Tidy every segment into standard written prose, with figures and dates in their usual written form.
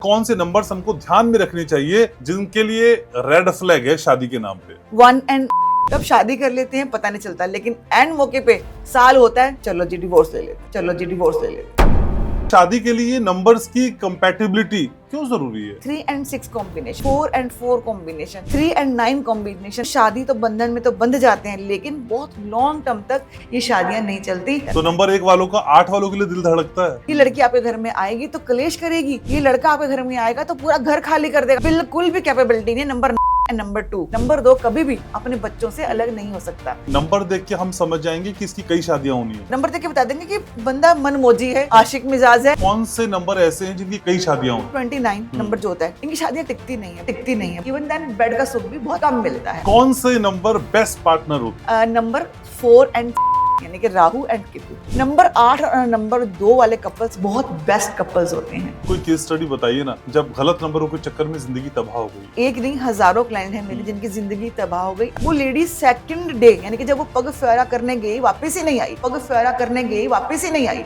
कौन से नंबर्स हमको ध्यान में रखने चाहिए जिनके लिए रेड फ्लैग है शादी के नाम पे? 1 एंड कब शादी कर लेते हैं पता नहीं चलता, लेकिन एंड मौके पे साल होता है, चलो जी डिवोर्स ले लेते, चलो जी डिवोर्स ले लेते। शादी के लिए नंबर्स की कंपैटिबिलिटी क्यों जरूरी है? 3 and 6 combination, 4 and 4 combination, 3 and 9 combination. शादी तो बंधन में तो बंध जाते हैं, लेकिन बहुत लॉन्ग टर्म तक ये शादियां नहीं चलती। तो नंबर 1 वालों का 8 वालों के लिए दिल धड़कता है। ये लड़की आपके घर में आएगी तो कलेश करेगी, ये लड़का आपके घर में आएगा तो पूरा घर खाली कर देगा। बिल्कुल भी कैपेबिलिटी नहीं। नंबर 2, नंबर 2 कभी भी अपने बच्चों से अलग नहीं हो सकता। नंबर देख के हम समझ जाएंगे कि इसकी कई शादियां होनी है। नंबर देख के बता देंगे कि बंदा मनमोजी है, आशिक मिजाज है। कौन से नंबर ऐसे हैं जिनकी कई शादियां होनी? 29 नंबर जो होता है, इनकी शादियां टिकती नहीं है। इवन देन बेड का सुख भी बहुत कम मिलता है। कौन से नंबर बेस्ट पार्टनर होते नंबर 4 एंड यानी कि राहु एंड केतु। नंबर 8 और नंबर 2 वाले कपल्स बहुत बेस्ट कपल्स होते हैं। कोई केस स्टडी बताइए ना, जब गलत नंबरों के चक्कर में जिंदगी तबाह हो गई। एक नहीं हजारों क्लाइंट हैं मेरी जिनकी जिंदगी तबाह हो गई। वो लेडी सेकंड डे यानी कि जब वो पग फेरा करने गई वापस ही नहीं आई, पग फेरा करने गई वापस ही नहीं आई।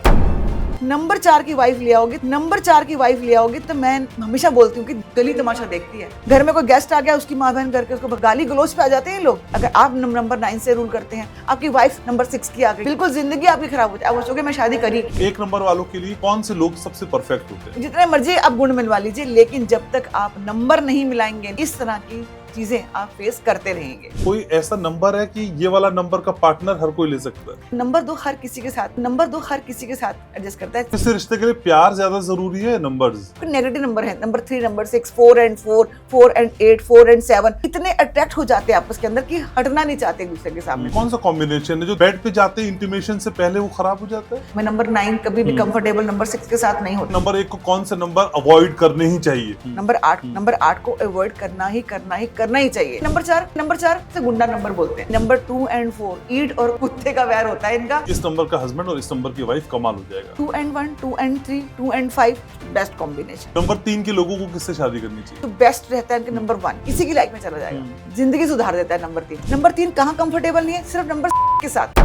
नंबर 4 की वाइफ ले आओगे तो मैं हमेशा बोलती हूँ कि गली तमाशा देखती है। घर में कोई गेस्ट आ गया, उसकी माँ बहन करके उसको गाली गलोच पे आ जाते हैं लोग। अगर आप नंबर 9 से रूल करते हैं, आपकी वाइफ नंबर 6 की आ गई, बिल्कुल जिंदगी आपकी खराब हो जाए। आप सोचोगे मैं शादी करी। 1 नंबर वालों के लिए कौन से लोग सबसे परफेक्ट होते हैं? जितने मर्जी आप गुण मिलवा लीजिए, लेकिन जब तक आप नंबर नहीं मिलाएंगे, इस तरह की चीजें आप फेस करते रहेंगे। कोई ऐसा नंबर है कि ये वाला नंबर का पार्टनर हर कोई ले सकता है? नंबर 2 हर किसी के साथ एडजस्ट करता है। इस रिश्ते के लिए प्यार ज्यादा जरूरी है नंबर्स? नेगेटिव नंबर है number 3, number 6, 4 and 4, 4 and 8, 4 and 7 इतने अट्रैक्ट हो जाते हैं आपस के अंदर कि हटना नहीं चाहते एक दूसरे के सामने। कौन सा कॉम्बिनेशन है जो बेड पे जाते इंटीमेशन से पहले वो खराब हो जाता है? मैं नंबर 9 कभी भी कंफर्टेबल नंबर 6 के साथ नहीं होता। नंबर 1 को कौन से नंबर अवॉइड करने ही चाहिए? नंबर 8 को अवॉइड करना ही चाहिए। नंबर 4 से गुंडा नंबर बोलते हैं। नंबर 2 एंड 4 ईंट और कुत्ते का वैर होता है इनका। इस नंबर का हस्बैंड और इस नंबर की वाइफ कमाल हो जाएगा। 2 and 1, 2 and 3, 2 and 5 best combination. Number 3 के लोगों को किससे शादी करनी चाहिए? तो बेस्ट रहता है कि नंबर 1 किसी की लाइफ में चला जाएगा, जिंदगी सुधार देता है। नंबर 3 कहाँ कंफर्टेबल नहीं है, सिर्फ नंबर के साथ।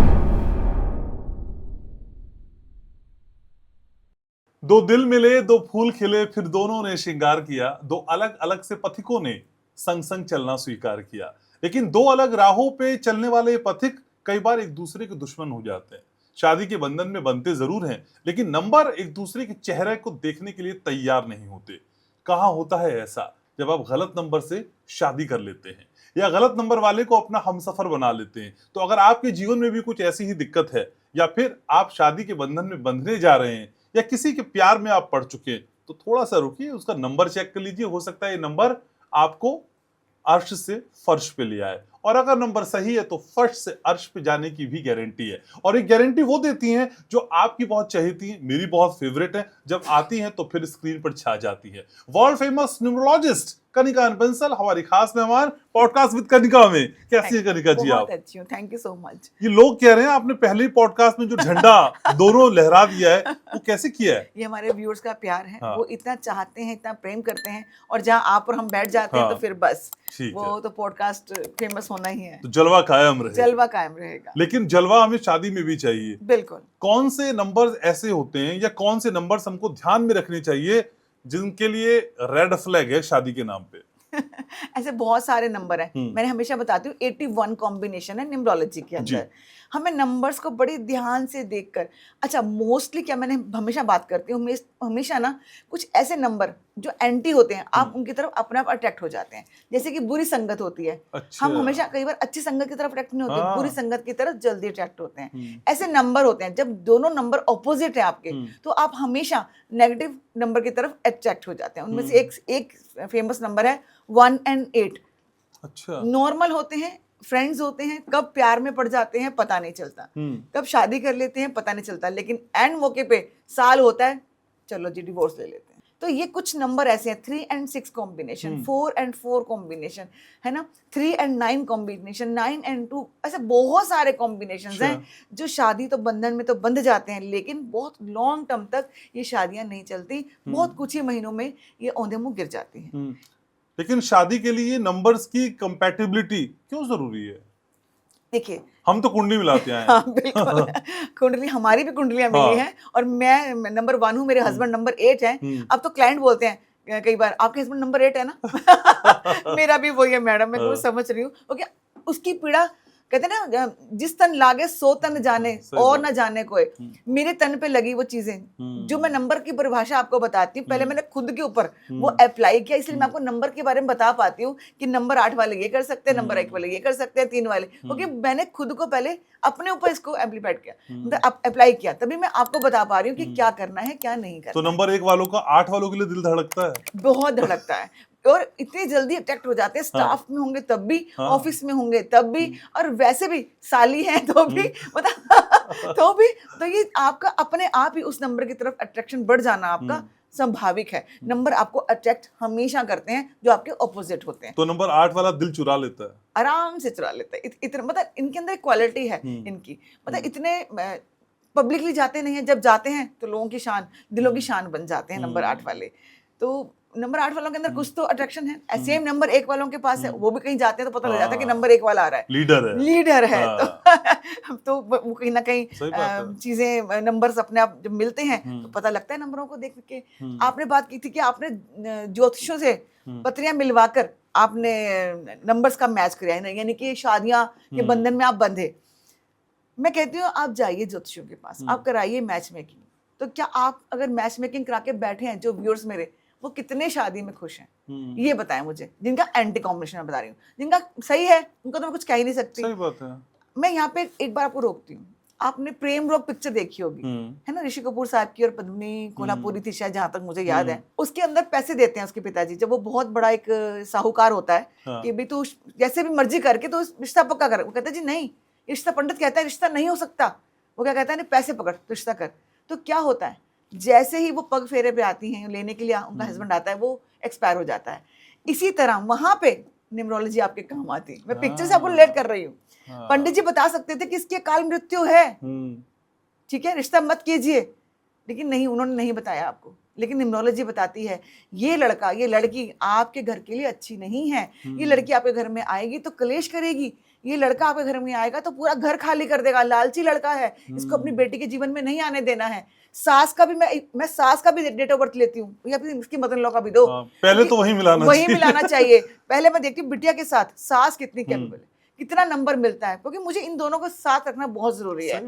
2 दिल मिले, 2 फूल खिले, फिर दोनों ने श्रृंगार किया। 2 अलग अलग से पथिकों ने संग संग चलना स्वीकार किया। लेकिन 2 अलग राहों पे चलने वाले ये पथिक कई बार एक दूसरे के दुश्मन हो जाते हैं। शादी के बंधन में बनते जरूर हैं, लेकिन नंबर एक दूसरे के चेहरे को देखने के लिए तैयार नहीं होते। कहाँ होता है ऐसा? जब आप गलत नंबर से शादी कर लेते हैं या गलत नंबर वाले को अपना हमसफर बना लेते हैं। तो अगर आपके जीवन में भी कुछ ऐसी ही दिक्कत है, या फिर आप शादी के बंधन में बंधने जा रहे हैं, या किसी के प्यार में आप पड़ चुके हैं, तो थोड़ा सा रुकिए, उसका नंबर चेक कर लीजिए। हो सकता है ये नंबर आपको अर्श से फर्श पे ले आए, और अगर नंबर सही है तो फर्श से अर्श पे जाने की भी गारंटी है। और एक गारंटी वो देती हैं जो आपकी बहुत चहेती हैं, मेरी बहुत फेवरेट है। जब आती हैं तो फिर स्क्रीन पर छा जाती है। World famous numerologist Kanika Bansal हमारी खास मेहमान पॉडकास्ट विद कनिका में। कैसी है कनिका जी आप? बहुत अच्छी हूँ, थैंक यू सो मच। ये लोग कह रहे हैं आपने पहले ही पॉडकास्ट में जो झंडा दोनों लहरा दिया है, वो कैसे किया है? ये हमारे व्यूअर्स का प्यार है। हाँ। वो इतना चाहते हैं, इतना प्रेम करते हैं, और जहाँ आप और हम बैठ जाते हैं हाँ। तो फिर बस ठीक वो है। तो पॉडकास्ट फेमस होना ही है। तो जलवा कायम रहे। जलवा कायम रहेगा। लेकिन जलवा हमें शादी में भी चाहिए। बिल्कुल। कौन से नंबर्स ऐसे होते हैं या कौन से नंबर्स हमको ध्यान में रखने चाहिए जिनके लिए रेड फ्लैग है शादी के नाम पे? ऐसे बहुत सारे नंबर हैं। मैंने हमेशा बताती हूँ 81 कॉम्बिनेशन है न्यूमरोलॉजी के अंदर। हमें नंबर्स को बड़ी ध्यान से देखकर, अच्छा मोस्टली क्या मैंने हमेशा बात करती हूँ, हमेशा ना कुछ ऐसे नंबर जो एंटी होते हैं, आप उनकी तरफ अपने आप अट्रैक्ट हो जाते हैं। जैसे कि बुरी संगत होती है। अच्छा। हम हमेशा कई बार अच्छी संगत की तरफ अट्रैक्ट नहीं होते, हाँ। बुरी संगत की तरफ जल्दी अट्रैक्ट होते हैं। ऐसे नंबर होते हैं, जब दोनों नंबर ऑपोजिट है आपके, तो आप हमेशा नेगेटिव नंबर की तरफ अट्रैक्ट हो जाते हैं। उनमें से एक फेमस नंबर है 1 एंड 8। अच्छा। नॉर्मल होते हैं, फ्रेंड्स होते हैं, कब प्यार में पड़ जाते हैं पता नहीं चलता, कब शादी कर लेते हैं पता नहीं चलता, लेकिन एंड मौके पे साल होता है, चलो जी डिवोर्स ले लेते हैं। तो ये कुछ नंबर ऐसे हैं। 3 एंड 6 कॉम्बिनेशन, 4 एंड 4 कॉम्बिनेशन, है ना, 3 एंड 9 कॉम्बिनेशन, 9 एंड 2, ऐसे बहुत सारे कॉम्बिनेशन हैं जो शादी तो बंधन में तो बंध जाते हैं, लेकिन बहुत लॉन्ग टर्म तक ये शादियां नहीं चलती। बहुत कुछ ही महीनों में ये औंधे मुंह गिर जाती हैं। लेकिन शादी के लिए नंबर्स की कंपैटिबिलिटी क्यों जरूरी है? देखिए, हम तो कुंडली मिलाते हैं। हाँ बिल्कुल। कुंडली, हमारी भी कुंडलियां मिली हैं, और मैं नंबर 1 हूँ, मेरे हस्बैंड नंबर 8 हैं। अब तो क्लाइंट बोलते हैं कई बार आपके हस्बैंड नंबर 8 है ना मेरा भी वही है मैडम, मैं समझ रही हूँ। ओके, उसकी पीड़ा कहते हैं ना, जिस तन लागे सो तन जाने और न जाने कोई। मेरे तन पे लगी वो चीजें जो मैं नंबर की परिभाषा आपको बताती हूँ, पहले मैंने खुद के ऊपर वो अप्लाई किया, इसलिए मैं आपको नंबर के बारे में बता पाती हूँ कि नंबर 8 वाले ये कर सकते हैं, नंबर 1 वाले ये कर सकते हैं, 3 वाले, क्योंकि मैंने खुद को पहले अपने ऊपर इसको एम्प्लीफाइड किया, मतलब अप्लाई किया, तभी मैं आपको बता पा रही हूँ कि क्या करना है क्या नहीं करना। तो नंबर 1 वालों का 8 वालों के लिए दिल धड़कता है, बहुत धड़कता है, और इतनी जल्दी अट्रैक्ट हो जाते हैं, स्टाफ में होंगे तब भी, ऑफिस में होंगे तब भी, और वैसे भी साली हैं तो भी, मतलब तो भी, तो ये आपका अपने आप ही उस नंबर की तरफ अट्रैक्शन बढ़ जाना आपका स्वाभाविक है। नंबर आपको अट्रैक्ट हमेशा करते हैं जो आपके ऑपोजिट होते हैं। तो नंबर 8 वाला दिल चुरा लेता है, आराम से चुरा लेता है। इतना मतलब इनके अंदर क्वालिटी है इनकी, मतलब इतने पब्लिकली जाते नहीं है, जब जाते हैं तो लोगों की शान, दिलों की शान बन जाते हैं नंबर 8 वाले। तो नंबर 8 वालों के अंदर कुछ तो अट्रैक्शन है। सेम नंबर 1 वालों के पास है, वो भी कहीं जाते हैं तो पता लग जाता है कि नंबर 1 वाला आ रहा है, लीडर है। तो वो कहीं ना कहीं चीजें, नंबर्स अपने आप जब मिलते हैं तो पता लगता है नंबरों को देख के। आपने बात की थी कि आपने ज्योतिषियों से पत्रियां मिलवाकर आपने नंबर्स का मैच किया है, यानी कि शादियां के बंधन में आप बंधे। मैं कहती हूँ आप जाइए ज्योतिषियों के पास, आप कराइए मैच मेकिंग। तो क्या आप अगर मैच मेकिंग करा के बैठे हैं, जो व्यूअर्स मेरे, वो कितने शादी में खुश हैं ये बताएं मुझे, जिनका एंटी कॉम्बिनेशन मैं बता रही हूँ, जिनका सही है उनका तो मैं कुछ कह ही नहीं सकती। सही बात है। मैं यहाँ पे एक बार आपको रोकती हूँ, आपने प्रेम रोग पिक्चर देखी होगी, है ना, ऋषि कपूर साहब की और पद्मिनी कोल्हापुरी थी शायद, जहां तक मुझे याद है। उसके अंदर पैसे देते हैं उसके पिताजी, जब वो बहुत बड़ा एक साहूकार होता है कि भाई तू जैसे भी मर्जी करके तो रिश्ता पक्का कर। वो कहता है जी नहीं, रिश्ता, पंडित कहता है रिश्ता नहीं हो सकता। वो क्या कहता है, पैसे पकड़ रिश्ता कर। तो क्या होता है, जैसे ही वो पग फेरे पे आती हैं लेने के लिए, उनका हस्बैंड आता है, वो एक्सपायर हो जाता है। इसी तरह वहां पे न्यूमरोलॉजी आपके काम आती है। मैं पिक्चर से आपको रिलेट कर रही हूँ। पंडित जी बता सकते थे कि इसकी अकाल मृत्यु है, ठीक है, रिश्ता मत कीजिए, लेकिन नहीं, उन्होंने नहीं बताया आपको। लेकिन न्यूमरोलॉजी बताती है ये लड़का, ये लड़की आपके घर के लिए अच्छी नहीं है, ये लड़की आपके घर में आएगी तो कलेश करेगी, ये लड़का आपके घर में आएगा तो पूरा घर खाली कर देगा, लालची लड़का है, इसको अपनी बेटी के जीवन में नहीं आने देना है। सास का भी मैं सास का भी डेट ऑफ बर्थ लेती हूँ, या फिर इसकी मदर इन लॉ का भी दो, पहले तो वही मिलाना चाहिए। पहले मैं देखती हूँ बिटिया के साथ सास कितनी कैपेबल है, कितना नंबर मिलता है, क्योंकि मुझे इन दोनों को साथ रखना बहुत जरूरी है।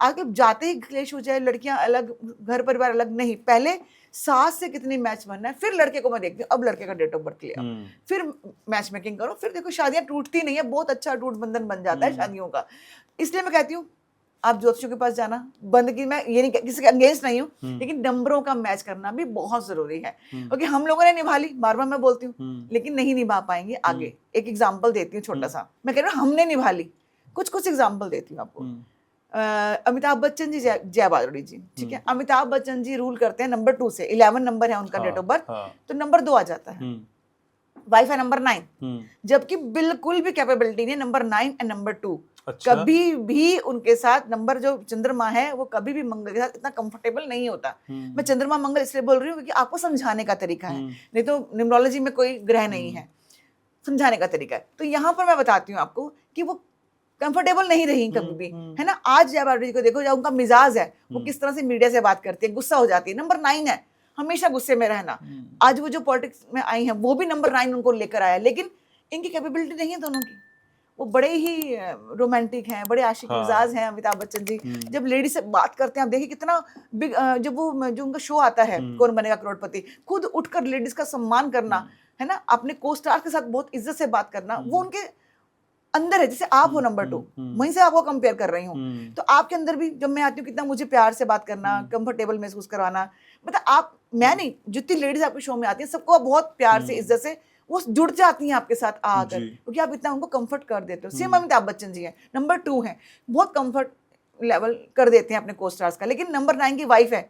आगे जाते ही क्लेश हो जाए, लड़कियां अलग, घर परिवार अलग, नहीं, पहले सास से कितनी मैच बनना है, फिर लड़के को मैं देखती हूँ। अब लड़के का डेट ऑफ बर्थ लिया, फिर मैच मेकिंग करो, फिर देखो शादियां टूटती नहीं है, बहुत अच्छा अटूट बंधन बन जाता है शादियों का। इसलिए मैं कहती हूँ आप ज्योतिषियों के पास जाना बंद की, मैं ये नहीं किसी के अगेंस्ट नहीं हूँ, लेकिन नंबरों का मैच करना भी बहुत जरूरी है, क्योंकि हम लोगों ने निभा ली, बार बार मैं बोलती हूँ, लेकिन नहीं निभा पाएंगे आगे। एक एग्जाम्पल देती हूँ छोटा सा, मैं कह रही हूँ हमने निभा ली, कुछ एग्जाम्पल देती हूँ आपको। अमिताभ बच्चन जी, जया बहादुरी जी, ठीक है, अमिताभ बच्चन जी रूल करते हैं नंबर 2 से, 11 नंबर है उनका डेट ऑफ बर्थ, तो नंबर 2 आ जाता है। वाइफ है नंबर 9, जबकि बिल्कुल भी कैपेबिलिटी नहीं, नंबर 9 एंड नंबर 2। अच्छा? कभी भी उनके साथ नंबर जो चंद्रमा है वो कभी भी मंगल के साथ इतना कंफर्टेबल नहीं होता। मैं चंद्रमा मंगल इसलिए बोल रही हूँ क्योंकि आपको समझाने का तरीका है, नहीं तो न्यूमरोलॉजी में कोई ग्रह नहीं है, समझाने का तरीका है। तो यहाँ पर मैं बताती हूँ आपको कि वो कंफर्टेबल नहीं रही कभी भी, है ना। आज जया बहादुरी को देखो, उनका मिजाज है, वो किस तरह से मीडिया से बात करती है, गुस्सा हो जाती है, नंबर 9 है, हमेशा गुस्से में रहना। आज वो जो पॉलिटिक्स में आई हैं वो भी नंबर 9 उनको लेकर आया, लेकिन इनकी कैपेबिलिटी नहीं है दोनों की। वो बड़े ही रोमांटिक हैं, बड़े आशिक मिजाज हैं अमिताभ बच्चन जी। जब लेडी से बात करते हैं आप देखिए कितना बिग, जब वो जो उनका शो आता है कौन बनेगा करोड़पति, खुद उठकर लेडीज का सम्मान करना, है ना, अपने को स्टार के साथ बहुत इज्जत से बात करना, वो उनके अंदर है। जैसे आप हो नंबर 2, वहीं से आपको कंपेयर कर रही हूँ, तो आपके अंदर भी जब मैं आती हूँ कितना मुझे प्यार से बात करना, कंफर्टेबल महसूस करवाना, मतलब आप, मैं नहीं, जितनी लेडीज आपके शो में आती हैं सबको बहुत प्यार से, इज्जत से वो जुड़ जाती हैं आपके साथ आकर, क्योंकि आप इतना उनको कंफर्ट कर देते हो। सेम अमिताभ बच्चन जी हैं, नंबर 2 हैं, बहुत कंफर्ट लेवल कर देते हैं अपने को स्टार्स का। लेकिन नंबर 9 की वाइफ है,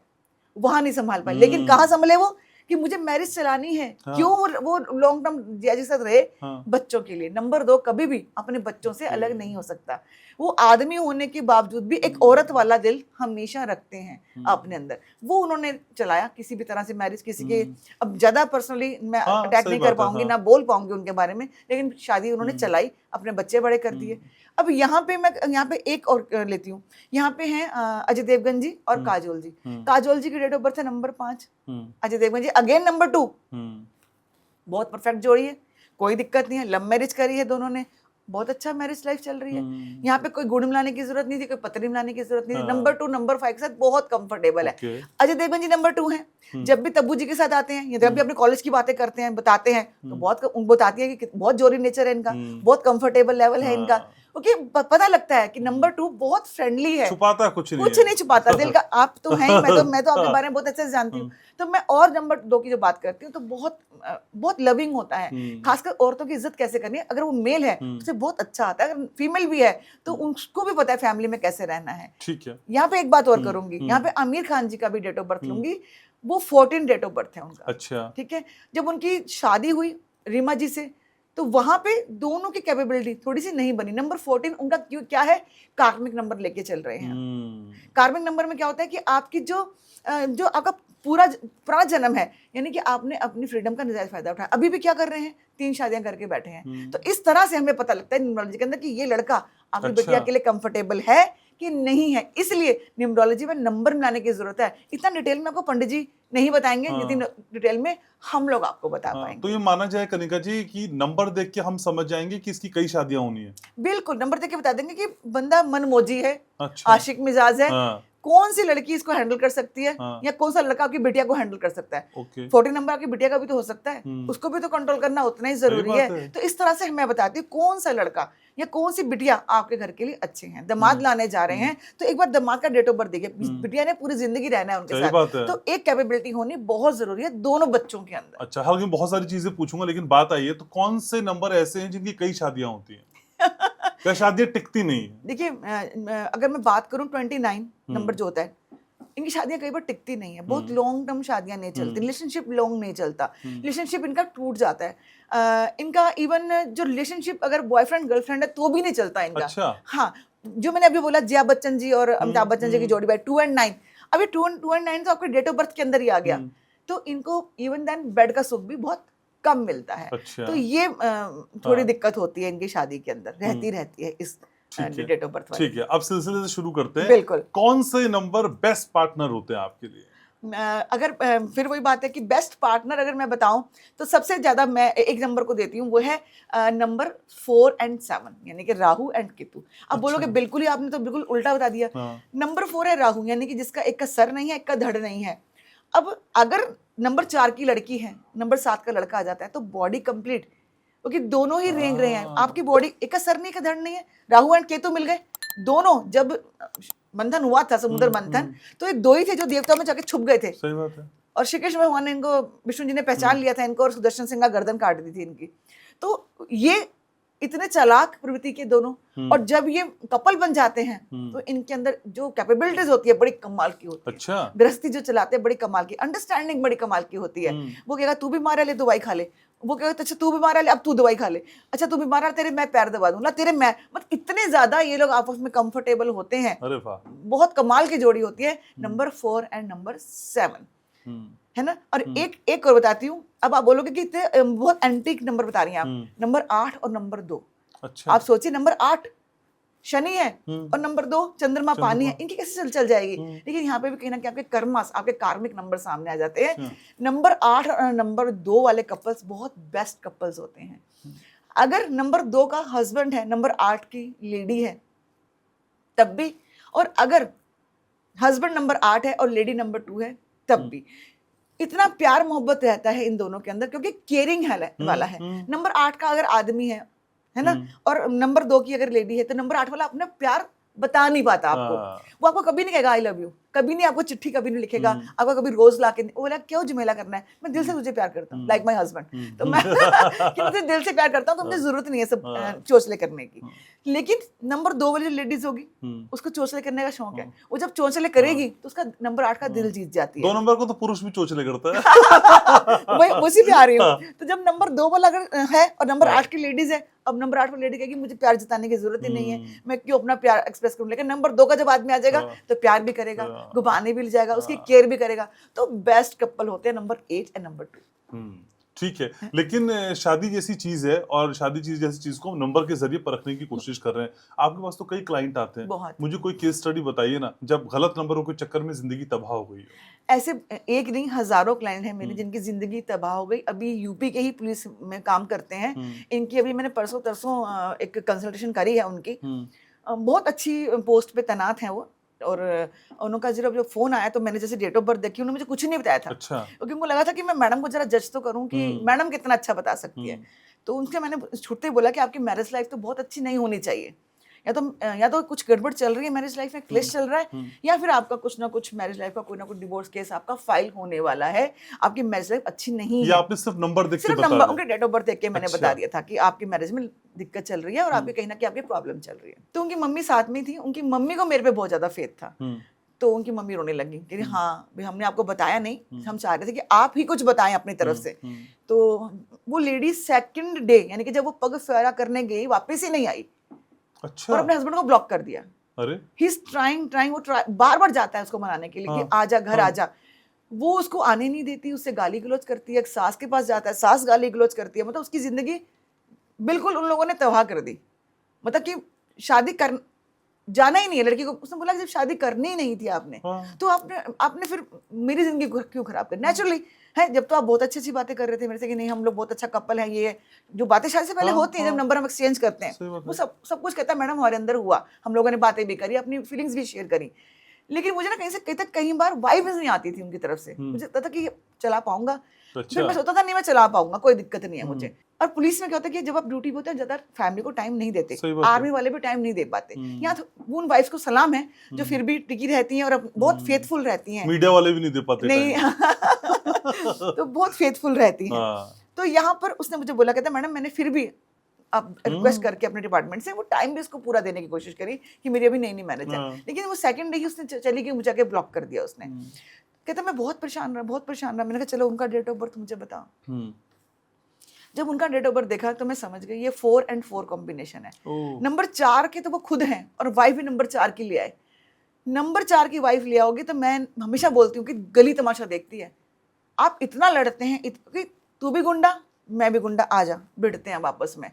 वहां नहीं संभाल पाए। लेकिन कहाँ संभले वो कि मुझे मैरिज चलानी है, क्यों वो लॉन्ग टर्म जिया जी साथ रहे, बच्चों के लिए। नंबर 2 कभी भी अपने बच्चों से अलग नहीं हो सकता। वो आदमी होने के बावजूद भी एक औरत वाला दिल हमेशा रखते हैं अपने अंदर, वो उन्होंने चलाया किसी भी तरह से मैरिज। किसी के, अब ज्यादा पर्सनली मैं अटैक नहीं कर पाऊंगी, ना बोल पाऊंगी उनके बारे में, लेकिन शादी उन्होंने चलाई, अपने बच्चे बड़े कर दिए। अब यहाँ पे एक और लेती हूँ। यहाँ पे हैं अजय देवगन जी और काजोल जी। काजोल जी की डेट ऑफ बर्थ है नंबर 5, अजय देवगन जी अगेन नंबर 2। बहुत परफेक्ट जोड़ी है, कोई दिक्कत नहीं है, लव मैरिज करी है दोनों ने, बहुत अच्छा मैरिज लाइफ चल रही है। यहाँ पे कोई गुड़ मिलाने की जरूरत नहीं थी, कोई पत्थर मिलाने की जरूरत नहीं थी। नंबर 2 नंबर 5 के साथ बहुत कंफर्टेबल है। अजय देवगन जी नंबर 2 हैं, जब भी तब्बू जी के साथ आते हैं या जब भी अपने कॉलेज की बातें करते हैं, बताते हैं तो बहुत बताती है कि बहुत जोरी नेचर है इनका, बहुत कंफर्टेबल लेवल है इनका। ओके, पता लगता है कि नंबर 2 बहुत फ्रेंडली है, छुपाता कुछ नहीं छुपाता दिल का। आप तो हैं, मैं तो आपके बारे में बहुत अच्छे से जानती हूँ। तो मैं और नंबर 2 की जो बात करती हूँ तो बहुत लविंग होता है, खासकर औरतों की इज्जत कैसे करनी है। अगर वो मेल है उसे बहुत अच्छा आता है, अगर फीमेल भी है तो उसको भी पता है फैमिली में कैसे रहना है। ठीक है। यहाँ पे एक बात और करूंगी, यहाँ पे आमिर खान जी का भी डेट ऑफ बर्थ लूंगी, वो 14 डेट ऑफ बर्थ है उनका। अच्छा, ठीक है। जब उनकी शादी हुई रीमा जी से तो वहां पे दोनों की कैपेबिलिटी थोड़ी सी नहीं बनी। नंबर 14 उनका क्या है, कार्मिक नंबर लेके चल रहे हैं। कार्मिक नंबर में क्या होता है कि आपकी जो आपका पुराना जन्म है, यानी कि आपने अपनी फ्रीडम का नजायज फायदा उठाया। अभी भी क्या कर रहे हैं, 3 शादियां करके बैठे हैं। तो इस तरह से हमें पता लगता है न्यूमरोलॉजी के अंदर कि ये लड़का आपकी बेटिया के लिए कंफर्टेबल है कि नहीं है। इसलिए न्यूमरोलॉजी में नंबर मिलाने की जरूरत है। इतना डिटेल में आपको पंडित जी नहीं बताएंगे, जितनी डिटेल में हम लोग आपको बता पाएंगे। तो ये माना जाए कनिका जी कि नंबर देख के हम समझ जाएंगे कि इसकी कई शादियां होनी है। बिल्कुल, नंबर देख के बता देंगे कि बंदा मनमोजी है, अच्छा, आशिक मिजाज है, कौन सी लड़की इसको हैंडल कर सकती है, या कौन सा लड़का आपकी बिटिया को हैंडल कर सकता है। 14 नंबर आपकी बिटिया का भी तो हो सकता है, उसको भी तो कंट्रोल करना उतना ही जरूरी है। तो इस तरह से मैं बताती हूँ कौन सा लड़का या कौन सी बिटिया आपके घर के लिए अच्छे हैं। दामाद लाने जा रहे हैं तो एक बार दामाद का डेट ऑफ बर्थ देखिए, बिटिया ने पूरी जिंदगी रहना है उनके साथ, तो एक कैपेबिलिटी होनी बहुत जरूरी है दोनों बच्चों के अंदर। अच्छा, हालांकि बहुत सारी चीजें पूछूंगा, लेकिन बात आई है तो कौन से नंबर ऐसे हैं जिनकी कई शादियां होती हैं? क्या शादियां टिकती नहीं है? देखिए, अगर मैं बात करूं 29 नंबर जो होता है, इनकी शादियां कई बार टिकती नहीं है, बहुत लॉन्ग टर्म शादियां नहीं चलती, रिलेशनशिप लॉन्ग नहीं चलता, रिलेशनशिप इनका टूट जाता है। इनका इवन जो रिलेशनशिप अगर बॉयफ्रेंड गर्लफ्रेंड है तो भी नहीं चलता इनका। अच्छा। हाँ, जो मैंने अभी बोला जया बच्चन जी और अमिताभ बच्चन जी की जोड़ी बाय 2 and 9, अभी 2 and 9 तो आपके डेट ऑफ बर्थ के अंदर ही आ गया, तो इनको इवन देन बेड का सुख भी बहुत कम मिलता है। अच्छा। तो ये थोड़ी दिक्कत होती है इनकी शादी के अंदर, रहती है इस डेट ऑफ बर्थ। ठीक है, अब सिलसिले से शुरू करते हैं। बिल्कुल। कौन से नंबर बेस्ट पार्टनर होते हैं आपके लिए? अगर फिर वही बात है कि बेस्ट पार्टनर अगर मैं बताऊं तो सबसे ज्यादा मैं एक नंबर को देती हूँ, वो है नंबर 4 and 7, यानी कि राहु एंड केतु। अब बोलोगे बिल्कुल ही आपने तो बिल्कुल उल्टा बता दिया। नंबर 4 है राहु, यानी कि जिसका एक का सर नहीं है, एक का धड़ नहीं है। अब अगर नंबर 4 की लड़की है, नंबर 7 का लड़का आ जाता है तो बॉडी कंप्लीट, क्योंकि दोनों ही रेंग रहे हैं। आपकी बॉडी एक का सर नहीं, एक का धड़ नहीं है, राहु एंड केतु मिल गए दोनों। जब मंथन हुआ था, समुद्र मंथन, तो ये दो ही थे जो देवताओं में जाके छुप गए थे। सही बात है। और श्री कृष्ण भगवान ने इनको, विष्णु जी ने पहचान लिया था इनको, और सुदर्शन सिंह का गर्दन काट दी थी इनकी। तो ये इतने चालाक प्रवृत्ति के दोनों, और जब ये कपल बन जाते हैं तो इनके अंदर जो कैपेबिलिटीज होती है बड़ी कमाल की होती है। अच्छा। गृहस्थी जो चलाते हैं बड़ी कमाल की, अंडरस्टैंडिंग बड़ी कमाल की होती है। वो कहेगा तू बीमार है, ले दवाई खा ले। वो कहेगा अच्छा तू बीमार है, ले अब तू दवाई खा ले। अच्छा तू बीमार है, तेरे मैं पैर दबा दूंगा, तेरे मैं, मतलब इतने ज्यादा ये लोग आपस में कंफर्टेबल होते हैं। अरे वाह, बहुत कमाल की जोड़ी होती है नंबर 4 and नंबर 7, है ना। और एक और बताती हूँ, अब आप बोलोगे कि इतने बहुत एंटीक नंबर बता रही हैं आप, नंबर 8 और नंबर 2। अच्छा। आप सोचिए, नंबर 8 शनि है और नंबर 2 चंद्रमा पानी है, इनकी कैसे चल जाएगी। लेकिन यहाँ पे भी कहीं ना कहीं आपके कर्मास, आपके कार्मिक नंबर सामने आ जाते हैं। नंबर 8 और नंबर 2 वाले कपल्स बहुत बेस्ट कपल्स होते हैं। अगर नंबर 2 का हस्बैंड है, नंबर 8 की लेडी है, तब भी, और अगर हस्बैंड नंबर 8 है और लेडी नंबर 2 है, तब भी इतना प्यार मोहब्बत रहता है इन दोनों के अंदर, क्योंकि केयरिंग वाला है। नंबर 8 का अगर आदमी है ना, और नंबर 2 की अगर लेडी है, तो नंबर 8 वाला अपना प्यार बता नहीं पाता आपको। वो आपको कभी नहीं कहेगा आई लव यू, कभी नहीं, आपको चिट्ठी कभी नहीं लिखेगा, आपको कभी रोज लाके, वो बोला क्यों झमेला करना है, मैं दिल से तुझे प्यार करता हूँ, लाइक माय हस्बैंड। तो मैं कि मुझे दिल से प्यार करता हूँ, तो मुझे जरूरत नहीं है सब चोचले करने की। लेकिन नंबर 2 वाली जो लेडीज होगी, उसको चोचले करने का शौक है। वो जब चोचले करेगी तो उसका नंबर 8 का दिल जीत जाती है। 2 नंबर को तो पुरुष भी चोचले करता है। वही उसी पे आ रही हूँ। तो जब नंबर 2 वाला अगर है और नंबर 8 की लेडीज है, अब नंबर 8 वाली लेडी कहेगी मुझे प्यार जताने की जरूरत ही नहीं है, मैं क्यों अपना प्यार एक्सप्रेस करूं। लेकिन नंबर 2 का जब आदमी आ जाएगा तो प्यार भी करेगा, घुमाने भी ले जाएगा, उसकी केयर भी करेगा। तो बेस्ट कपल होते हैं नंबर 8 और नंबर 2। ठीक है, लेकिन शादी जैसी चीज है और शादी चीज जैसी चीज को हम नंबर के जरिए परखने की कोशिश कर रहे हैं। आपके पास तो कई क्लाइंट आते हैं, बहुत। मुझे कोई केस स्टडी बताइए ना जब गलत नंबरों के चक्कर में जिंदगी तबाह हो गई हो। ऐसे एक नहीं हजारों क्लाइंट हैं मेरे हम्म। जिनकी जिंदगी तबाह हो गई। अभी यूपी के ही पुलिस में काम करते हैं। इनकी अभी मैंने परसों तरसों एक कंसल्टेशन करी है उनकी। बहुत अच्छी पोस्ट पे तैनात हैं वो। और उनका जब फोन आया तो मैंने जैसे डेट ऑफ बर्थ देखी, उन्होंने मुझे कुछ नहीं बताया था। अच्छा। क्योंकि मुझे लगा था कि मैं मैडम को जरा जज तो करूं कि मैडम कितना अच्छा बता सकती है। तो उनसे मैंने छूटते बोला कि आपकी मैरिज लाइफ तो बहुत अच्छी नहीं होनी चाहिए, या तो कुछ गड़बड़ चल रही है मैरिज लाइफ में, क्लेश चल रहा है, या फिर आपका कुछ ना कुछ मैरिज लाइफ का कोई ना कुछ डिवोर्स केस आपका फाइल होने वाला है, आपकी मैरिज लाइफ अच्छी नहीं ये है। आपने सिर्फ नंबर देख के सिर्फ बता नंबर, दिया? उनके डेट ऑफ बर्थ देख के मैंने अच्छा। बता दिया था कि आपकी मैरिज में दिक्कत चल रही है और आपके कहीं ना कहीं आपकी प्रॉब्लम चल रही है। तो उनकी मम्मी साथ में थी, उनकी मम्मी को मेरे पे बहुत ज्यादा फेथ था। तो उनकी मम्मी रोने लगी कि हाँ भाई हमने आपको बताया नहीं, हम चाह रहे थे कि आप ही कुछ बताएं अपनी तरफ से। तो वो लेडी सेकंड डे यानी कि जब वो पग फेरा करने गई वापस ही नहीं आई। अच्छा। और अपने हस्बैंड को ब्लॉक कर दिया। अरे ही इज ट्राइंग वो बार बार जाता है उसको मनाने के लिए कि आजा घर आजा। वो उसको आने नहीं देती, उससे गाली गलौज करती है, सास के पास जाता है, सास गाली गलौज करती है। मतलब उसकी जिंदगी बिल्कुल उन लोगों ने तबाह कर दी। मतलब कि शादी कर जाना ही नहीं है लड़की को। उसने बोला कि जब शादी करनी ही नहीं थी आपने, तो आपने फिर मेरी जिंदगी को क्यों खराब कर। नेचुरली है, जब तो आप बहुत अच्छी अच्छी बातें कर रहे थे मेरे से कि नहीं हम लोग बहुत अच्छा कपल है, ये जो बातें शादी से पहले होती हैं जब नंबर हम एक्सचेंज करते हैं, वो सब कुछ कहता है मैडम हमारे अंदर हुआ, हम लोगों ने बातें भी करी, अपनी फीलिंग्स भी शेयर करी। लेकिन मुझे ना कहीं से कहीं तक कई बार वाइब्स नहीं आती थी उनकी तरफ से। मुझे लगता था कि चला पाऊंगा, फिर मैं सोचता था नहीं मैं चला पाऊंगा, कोई दिक्कत नहीं है मुझे। और पुलिस में क्या होता है कि जब आप ड्यूटी पे होते हैं ज्यादा फैमिली को टाइम नहीं देते, आर्मी वाले भी टाइम नहीं दे पाते। यहाँ तो उन वाइफ को सलाम है जो फिर भी टिकी रहती हैं और बहुत फेथफुल रहती हैं। मीडिया वाले भी नहीं दे पाते नहीं तो बहुत फेथफुल रहती हैं। तो यहाँ पर उसने मुझे बोला, कहता मैडम मैंने फिर भी अब रिक्वेस्ट करके अपने डिपार्टमेंट से वो टाइम भी उसको पूरा देने की कोशिश करी कि मेरी अभी नई मैरिज है। लेकिन वो सेकंड डे ही उसने चली गई, मुझे आके ब्लॉक कर दिया उसने। कहता मैं बहुत परेशान रहा। मैंने कहा चलो उनका डेट ऑफ बर्थ मुझे बताओ। जब उनका डेट ऑफ बर्थ देखा तो मैं समझ गई ये 4 and 4 कॉम्बिनेशन है। नंबर 4 के तो वो खुद हैं और वाइफ भी नंबर 4 की ले आए। नंबर 4 की वाइफ ले आओगे तो मैं हमेशा बोलती हूँ कि गली तमाशा देखती है। आप इतना लड़ते हैं कि तू भी गुंडा मैं भी गुंडा, आ जा भिड़ते हैं आपस में।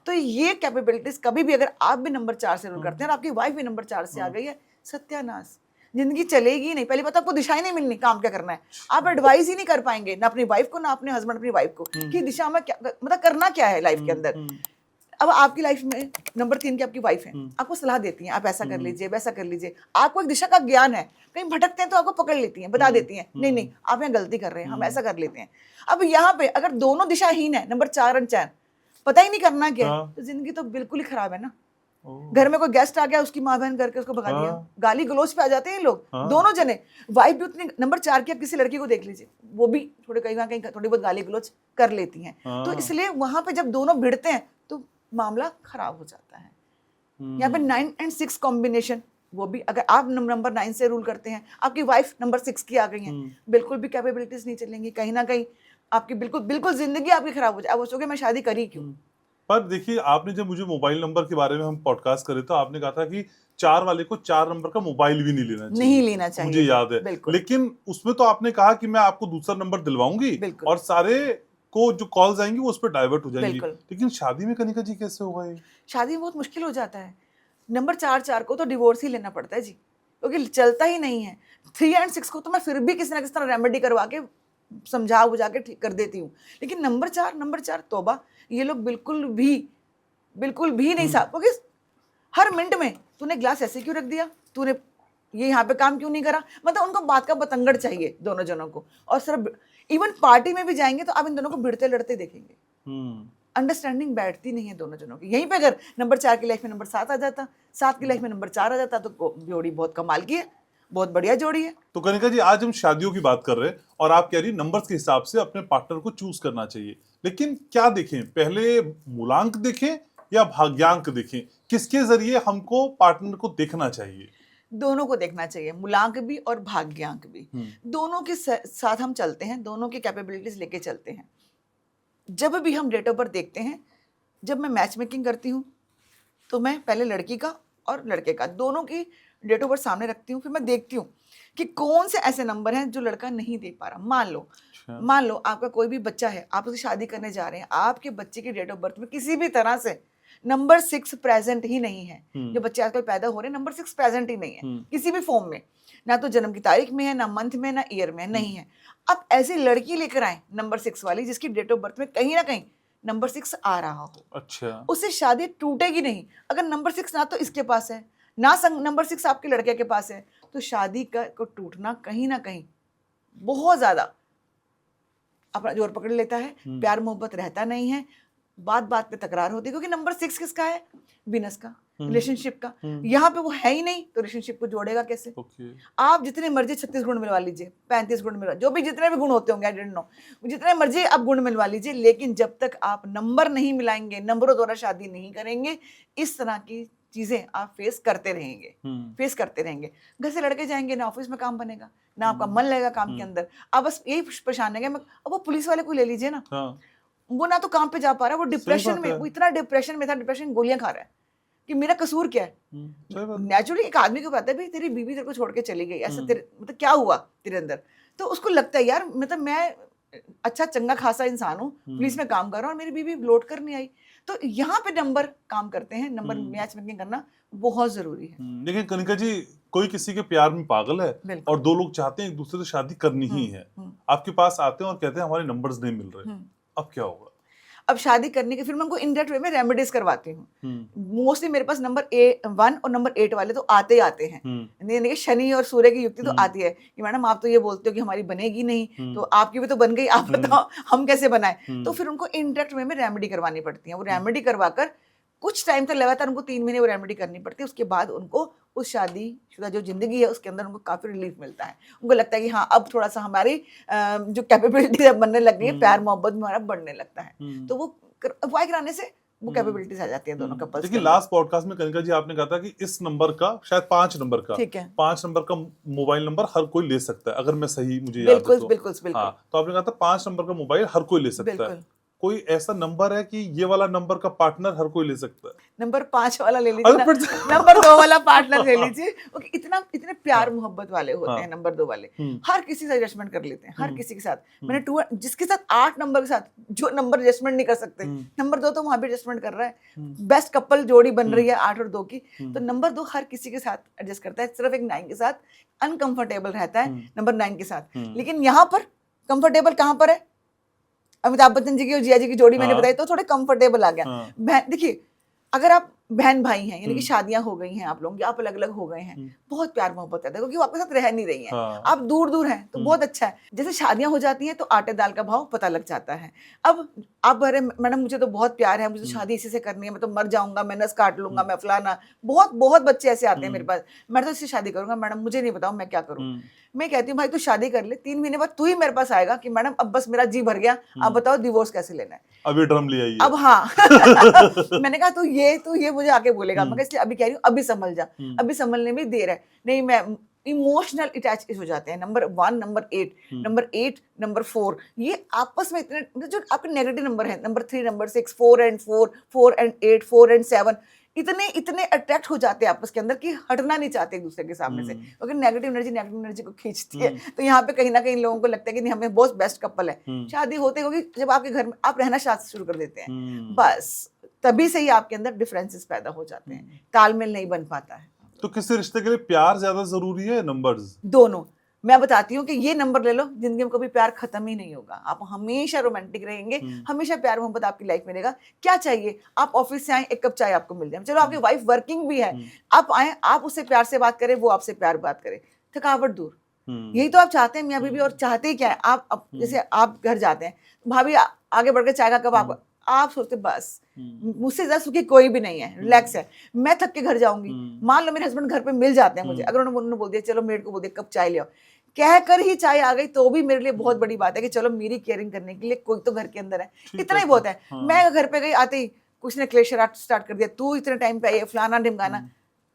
तो ये कैपेबिलिटीज कभी भी अगर आप भी नंबर 4 से रूल करते हैं और आपकी वाइफ भी नंबर 4 से आ गई है, सत्यानाश, जिंदगी चलेगी नहीं। पहली बात आपको दिशा ही नहीं मिलनी काम क्या करना है। आप एडवाइस ही नहीं कर पाएंगे ना अपनी वाइफ को ना अपने हस्बैंड अपनी वाइफ को कि दिशा में क्या मतलब करना क्या है लाइफ के अंदर। अब आपकी लाइफ में नंबर 3 की आपकी वाइफ है, आपको सलाह देती हैं आप ऐसा कर लीजिए वैसा कर लीजिए, आपको एक दिशा का ज्ञान है, कहीं भटकते हैं तो आपको पकड़ लेती हैं, बता देती हैं नहीं आप यहाँ गलती कर रहे हैं, हम ऐसा कर लेते हैं। अब यहाँ पे अगर दोनों दिशाहीन है, नंबर 4 और 4, पता ही नहीं करना क्या है, तो जिंदगी तो बिल्कुल ही खराब है ना। घर में कोई गेस्ट आ गया, उसकी माँ बहन करके उसको भगा दिया, गाली गलौज पे आ जाते हैं लोग। दोनों जने, वाइफ भी उतनी नंबर 4 की, आप किसी लड़की को देख लीजिए वो भी थोड़े कहीं ना कहीं थोड़ी बहुत गाली गलौज कर लेती हैं। तो इसलिए वहां पे जब दोनों भिड़ते हैं तो मामला खराब हो जाता है। यहाँ पे 9 and 6 कॉम्बिनेशन, वो भी अगर आप नंबर 9 से रूल करते हैं, आपकी वाइफ नंबर 6 की आ गई है, बिल्कुल भी कैपेबिलिटीज नहीं चलेंगी, कहीं ना कहीं आपकी बिल्कुल जिंदगी आपकी खराब हो जाए। आप सोचोगे मैं शादी करी क्यों। पर देखिए आपने जब मुझे मोबाइल नंबर के बारे में हम पॉडकास्ट करे तो आपने कहा था कि 4 वाले को 4 नंबर का मोबाइल भी नहीं लेना चाहिए। मुझे याद है। लेकिन उसमें तो आपने कहा कि मैं आपको दूसरा नंबर दिलवाऊंगी और सारे को जो कॉल्स आएंगी वो उस पर डाइवर्ट हो जाएंगी। लेकिन शादी में कनिका जी कैसे होगा ये? शादी में बहुत मुश्किल हो जाता है। नंबर 4 को तो डिवोर्स ही लेना पड़ता है जी, क्योंकि चलता ही नहीं है। 3 and 6 को तो मैं फिर भी किसी ना किसी तरह रेमेडी करवा के समझा बुझा के ठीक कर देती हूँ, लेकिन नंबर 4 तौबा, ये लोग बिल्कुल भी नहीं साफ। क्योंकि हर मिनट में तूने ग्लास ऐसे क्यों रख दिया, तूने ये यहाँ पे काम क्यों नहीं करा, मतलब उनको बात का बतंगड़ चाहिए दोनों जनों को। और सिर्फ इवन पार्टी में भी जाएंगे तो आप इन दोनों को भिड़ते लड़ते देखेंगे। अंडरस्टैंडिंग बैठती नहीं है दोनों जनों की। यहीं पे अगर नंबर 4 की लाइफ में नंबर 7 आ जाता, 7 की लाइफ में नंबर 4 आ जाता, तो जोड़ी बहुत कमाल की है, बहुत बढ़िया जोड़ी है। तो कनिका जी आज हम शादियों की बात कर रहे हैं और आप कह रही नंबर्स के हिसाब से अपने पार्टनर को चूज करना चाहिए, लेकिन क्या देखें, पहले मूलांक देखें या भाग्यांक देखें, किसके जरिए हमको पार्टनर को देखना चाहिए? दोनों को देखना चाहिए, मूलांक भी और भाग्यांक भी। दोनों के साथ हम चलते हैं, दोनों की कैपेबिलिटीज लेके चलते हैं। जब भी हम डेट ऑफ बर्थ देखते हैं, जब मैं मैच मेकिंग करती हूँ तो मैं पहले लड़की का और लड़के का दोनों की डेट ऑफ बर्थ सामने रखती हूँ, फिर मैं देखती हूँ कि कौन से ऐसे नंबर हैं जो लड़का नहीं दे पा रहा। मान लो आपका कोई भी बच्चा है, आप उसकी शादी करने जा रहे हैं, आपके बच्चे की डेट ऑफ बर्थ में किसी भी तरह से नंबर 6 प्रेजेंट ही नहीं है। जो बच्चे आजकल पैदा हो रहे हैं, नंबर 6 प्रेजेंट ही नहीं है किसी भी फॉर्म में, ना तो जन्म की तारीख में है, ना मंथ में, ना ईयर में, नहीं है। अब ऐसी लड़की लेकर आए नंबर 6 वाली, जिसकी डेट ऑफ बर्थ में कहीं ना कहीं नंबर 6 आ रहा हो। अच्छा, उससे शादी टूटेगी नहीं। अगर नंबर 6 ना तो इसके पास है, ना नंबर 6 आपके लड़के के पास है, तो शादी को टूटना कहीं ना कहीं बहुत ज्यादा अपना जोर पकड़ लेता है। प्यार मोहब्बत रहता नहीं है, बात बात पे तकरार होती है, क्योंकि नंबर 6 किसका है? विनस का, रिलेशनशिप का। यहाँ पे वो है ही नहीं, तो रिलेशनशिप को जोड़ेगा कैसे? आप जितने मर्जी 36 गुण मिलवा लीजिए, 35 गुण मिलवा, जो भी जितने भी गुण होते होंगे, आई डोंट नो, जितने मर्जी आप गुण मिलवा लीजिए, लेकिन जब तक आप नंबर नहीं मिलाएंगे, नंबरों द्वारा शादी नहीं करेंगे, इस तरह की चीजें आप फेस करते रहेंगे। घर से लड़के जाएंगे, ना ऑफिस में काम बनेगा, ना आपका मन लगेगा काम के अंदर। अब बस यही परेशान है। अब वो पुलिस वाले को ले लीजिए ना, वो ना तो काम पे जा पा रहा है, वो डिप्रेशन में, वो इतना डिप्रेशन में था, डिप्रेशन गोलियां खा रहा है कि मेरा कसूर क्या है। नेचुरली एक आदमी को पता है भाई तेरी बीवी तेरे को छोड़ के चली गई, ऐसा तेरे मतलब क्या हुआ तेरे अंदर, तो उसको लगता है यार मतलब मैं अच्छा चंगा खासा इंसान हूँ, पुलिस में काम कर रहा हूँ और मेरी बीवी लौट कर नहीं आई। तो यहाँ पे नंबर काम करते हैं, नंबर मैच मेकिंग करना बहुत जरूरी है। लेकिन कनिका जी, कोई किसी के प्यार में पागल है और दो लोग चाहते हैं एक दूसरे से शादी करनी ही है, आपके पास आते हैं और कहते हैं हमारे नंबर्स नहीं मिल रहे, अब क्या होगा? अब शादी करने के फिर मैं उनको इनडायरेक्ट वे में रेमेडीज करवाती हूँ। मोस्टली मेरे पास नंबर 1 और नंबर 8 वाले तो आते ही आते हैं। यानी शनि और सूर्य की युक्ति तो आती है कि मैडम आप तो ये बोलते हो कि हमारी बनेगी नहीं, तो आपकी भी तो बन गई, आप बताओ हम कैसे बनाए। तो फिर उनको इनडायरेक्ट वे में रेमेडी करवानी पड़ती है। वो रेमेडी करवाकर कुछ टाइम तक लगातार उनको 3 महीने वो रेमेडी करनी पड़ती है। उसके बाद उनको उस शादीशुदा जो जिंदगी है उसके अंदर उनको काफी रिलीफ मिलता है। उनको लगता है कि हाँ अब थोड़ा सा हमारी जो कैपेबिलिटी बनने लग गई है, प्यार मोहब्बत हमारा बढ़ने लगता है, तो वो अप्लाई कराने से वो कैपेबिलिटीज आ जाती है दोनों कपल्स। देखिए लास्ट पॉडकास्ट में कनिका जी आपने कहा था कि इस नंबर का, शायद 5 नंबर का, ठीक है, 5 नंबर का मोबाइल नंबर हर कोई ले सकता है, अगर मैं सही मुझे याद है तो। बिल्कुल। हाँ, तो आपने कहा था 5 नंबर का मोबाइल हर कोई ले सकता है। कोई ऐसा नंबर है कि ये वाला नंबर का पार्टनर हर कोई ले सकता है? नंबर 5 वाला ले लीजिए ना, नंबर 2 वाला पार्टनर ले लीजिए। इतने प्यार मोहब्बत वाले होते हैं नंबर 2 वाले, हर किसी से एडजस्टमेंट कर लेते हैं, हर किसी के साथ। मैंने जिसके साथ 8 नंबर के साथ जो नंबर एडजस्टमेंट नहीं कर सकते, नंबर 2 तो वहां भी एडजस्टमेंट कर रहा है। बेस्ट कपल जोड़ी बन रही है 8 और 2 की, तो नंबर 2 हर किसी के साथ एडजस्ट करता है। सिर्फ एक 9 के साथ अनकंफर्टेबल रहता है, नंबर 9 के साथ। लेकिन यहाँ पर कंफर्टेबल कहाँ पर है? अमिताभ बच्चन जी की और जिया जी की जोड़ी मैंने बताई तो थोड़े कंफर्टेबल आ गया। देखिए अगर आप बहन भाई हैं, यानी कि शादियां हो गई हैं आप लोगों की, आप अलग अलग हो गए हैं, बहुत प्यार मोहब्बत है, क्योंकि वो आपके साथ रह नहीं रही हैं, आप दूर दूर हैं, तो बहुत अच्छा है। जैसे शादियां हो जाती हैं तो आटे दाल का भाव पता लग जाता है। अब आप अरे मैडम मुझे तो बहुत प्यार है, मुझे शादी इसी से करनी है, मैं तो मर जाऊंगा, मैं नस काट लूंगा, मैं फलाना, बहुत बहुत बच्चे ऐसे आते हैं मेरे पास, मैं तो इससे शादी करूंगा, मैडम मुझे नहीं बताओ मैं क्या करूँ। मैं कहती हूँ भाई तू शादी कर ले, 3 महीने बाद तू ही मेरे पास आएगा कि मैडम अब बस मेरा जी भर गया, अब बताओ डिवोर्स कैसे लेना है। अभी ड्रम ले आइए। अब हाँ मैंने कहा तू ये मुझे आके बोलेगा, मैं इसलिए अभी कह रही हूँ अभी संभल जा, अभी संभलने में देर है। नहीं मैं इमोशनल अटैच हो जाते हैं। नंबर 1, नंबर 8, नंबर 4, ये आपस में इतने जो आपके नेगेटिव नंबर है, नंबर 3, नंबर 6, 4 and 8, 4 and 7, इतने अट्रैक्ट हो जाते हैं आपस के अंदर कि हटना नहीं चाहते एक दूसरे के सामने से, क्योंकि नेगेटिव एनर्जी को खींचती है। तो यहाँ पे कहीं ना कहीं लोगों को लगता है कि नहीं हमें बहुत बेस्ट कपल है। शादी होते होगी जब आपके घर में आप रहना शुरू कर देते हैं, बस तभी से ही आपके अंदर डिफरेंसेस पैदा हो जाते हैं, तालमेल नहीं बन पाता है। तो किसी रिश्ते के लिए प्यार ज्यादा जरूरी है, नंबर्स? दोनों। मैं बताती हूँ कि ये नंबर ले लो, जिंदगी में कभी प्यार खत्म ही नहीं होगा, आप हमेशा रोमांटिक रहेंगे, हमेशा प्यार मोहब्बत आपकी लाइफ में रहेगा। क्या चाहिए, आप ऑफिस से आए 1 कप चाय आपको मिल जाए, चलो आपकी वाइफ वर्किंग भी है, आप आए, आप उससे प्यार से बात करें, वो आपसे प्यार बात करे, थकावट दूर, यही तो आप चाहते हैं मियाँ बीवी। और चाहते ही क्या है, आप जैसे आप घर जाते हैं, भाभी आगे बढ़ के चाय का कप आप सोचते बस मुझसे ज्यादा सुखी कोई भी नहीं है, रिलैक्स है, मैं थक के घर जाऊंगी। मान लो मेरे हस्बैंड घर पे मिल जाते हैं मुझे, अगर उन्होंने बोल दिया चलो मेड को बोल दिया कप चाय ले आओ, कहकर ही चाय आ गई तो भी मेरे लिए बहुत बड़ी बात है कि चलो मेरी केयरिंग करने के लिए कोई तो घर के अंदर है, इतना ही बहुत है। मैं घर पे गई, आते ही कुछ ने क्लेश स्टार्ट कर दिया, तू इतने टाइम पे आई, फलाना ढिमकाना,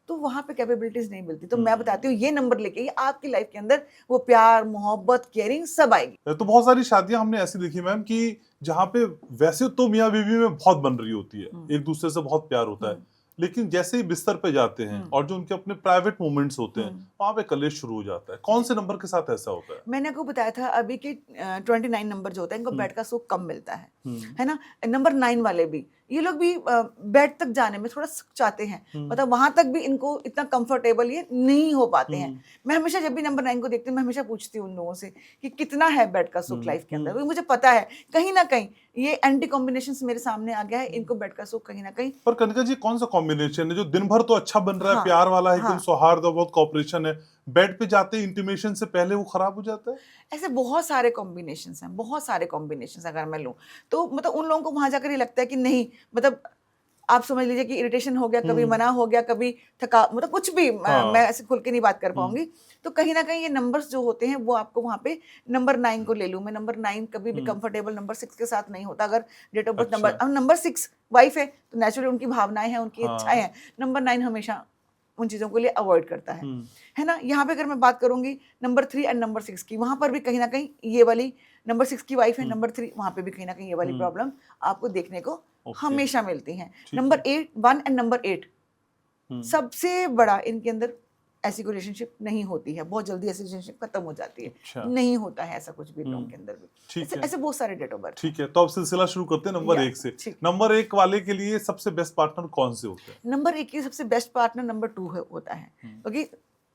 तो वहां पे कैपेबिलिटीज नहीं मिलती। तो मैं बताती हूँ ये नंबर लेके आपकी लाइफ के अंदर वो प्यार मोहब्बत केयरिंग सब आएगी। तो बहुत सारी शादियां हमने ऐसी देखी मैम कि जहाँ पे वैसे तो मियाँ बीवी में बहुत बन रही होती है, एक दूसरे से बहुत प्यार होता है, लेकिन जैसे ही बिस्तर पे जाते हैं और जो उनके अपने प्राइवेट मोमेंट्स होते हैं वहां पे कलेश शुरू हो जाता है। कौन से नंबर के साथ ऐसा होता है? मैंने आपको बताया था अभी कि 29 नंबर जो होता है इनको बेड का सुख कम मिलता है ना। नंबर 9 वाले भी, ये लोग भी बेड तक जाने में थोड़ा चाहते हैं, मतलब वहां तक भी इनको इतना कंफर्टेबल ये नहीं हो पाते हैं। मैं हमेशा जब भी नंबर 9 को देखती हूँ मैं हमेशा पूछती हूँ उन लोगों से कि कितना है बेड का सुख लाइफ के अंदर, क्योंकि मुझे पता है कहीं ना कहीं ये एंटी कॉम्बिनेशन मेरे सामने आ गया है, इनको बेड का सुख कहीं ना कहीं। पर कनका जी कौन सा कॉम्बिनेशन है जो दिन भर तो अच्छा बन रहा है, प्यार वाला है, एकदम सौहार्द और बहुत कॉपरेशन है, बेड पे जाते इंटीमेशन से पहले वो खराब हो जाता है? ऐसे बहुत सारे कॉम्बिनेशंस हैं, बहुत सारे कॉम्बिनेशंस अगर मैं लूं तो मतलब उन लोगों को वहां जाकर ये लगता है कि नहीं, मतलब आप समझ लीजिए कि इरिटेशन हो गया, कभी मना हो गया, कभी थका, मतलब कुछ भी मैं ऐसे खुल के नहीं बात कर पाऊंगी। तो कहीं ना कहीं ये नंबर्स जो होते हैं वो आपको वहां पे नंबर 9 को ले लूं मैं, नंबर 9 कभी भी कंफर्टेबल नंबर 6 के साथ नहीं होता। अगर डेट ऑफ बर्थ नंबर, अब नंबर 6 वाइफ है तो नेचुरली उनकी भावनाएं हैं, उनकी इच्छाएं हैं, नंबर 9 हमेशा उन चीजों को लिए अवॉइड करता है ना। यहाँ पे अगर मैं बात करूंगी नंबर 3 एंड नंबर 6 की, वहां पर भी कहीं ना कहीं ये वाली नंबर 6 की वाइफ है, नंबर 3 वहां पे भी कहीं ना कहीं ये वाली प्रॉब्लम आपको देखने को हमेशा मिलती हैं। नंबर 1 एंड नंबर 8 सबसे बड़ा इनके अंदर ऐसी कोई रिलेशनशिप नहीं होती है, बहुत जल्दी ऐसी रिलेशनशिप खत्म हो जाती है। अच्छा। नहीं होता है ऐसा कुछ भी लोगों के अंदर भी। ऐसे बहुत सारे डेट ऑफ बर्थ। ठीक है, तो अब सिलसिला शुरू करते हैं नंबर 1 से। नंबर 1 वाले के लिए सबसे बेस्ट पार्टनर कौन से होते हैं? नंबर 1 के सबसे बेस्ट पार्टनर नंबर 2 होता है, क्योंकि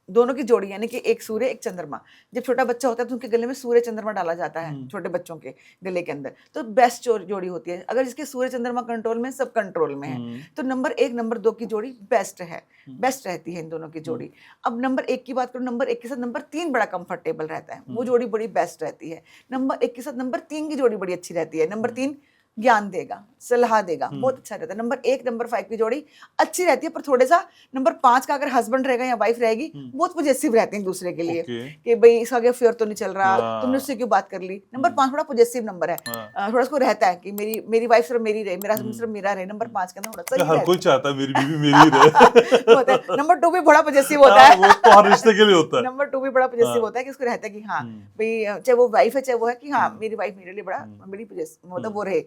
दोनों की जोड़ी, यानी कि एक सूर्य एक चंद्रमा। जब छोटा बच्चा होता है तो उनके गले में सूर्य चंद्रमा डाला जाता है, छोटे बच्चों के गले के अंदर, तो बेस्ट जोड़ी होती है। अगर जिसके सूर्य चंद्रमा कंट्रोल में, सब कंट्रोल में है, तो नंबर 1 नंबर 2 की जोड़ी बेस्ट है, बेस्ट रहती है इन दोनों की जोड़ी। अब नंबर 1 की बात करूं, नंबर 1 के साथ नंबर 3 बड़ा कंफर्टेबल रहता है, वो जोड़ी बड़ी बेस्ट रहती है। नंबर 1 के साथ नंबर 3 की जोड़ी बड़ी अच्छी रहती है। नंबर 3 ज्ञान देगा, सलाह देगा, बहुत अच्छा रहता है। नंबर 1 नंबर 5 की जोड़ी अच्छी रहती है, पर थोड़ा सा नंबर 5 का अगर हस्बैंड रहेगा या वाइफ रहेगी, बहुत पॉजिटिव रहते हैं दूसरे के लिए, कि भाई इसका क्या फेयर तो नहीं चल रहा, तुमने उससे क्यों बात कर ली। नंबर 5 थोड़ा पॉजिटिव नंबर है, थोड़ा उसको रहता है कि मेरी वाइफ सिर्फ मेरी रहे, मेरा हस्बैंड सिर्फ मेरा रहे। नंबर 5 के अंदर थोड़ा सा हर कोई चाहता है मेरी बीवी मेरी रहे होता है। नंबर 2 भी बड़ा पॉजिटिव होता है, वो तो हर रिश्ते के लिए होता है। नंबर 2 भी बड़ा पॉजिटिव होता है कि उसको रहता है कि हाँ भाई, चाहे वो वाइफ है चाहे वो है, कि हाँ मेरी वाइफ मेरे लिए बड़ी पॉजिटिव, मतलब वो रहे,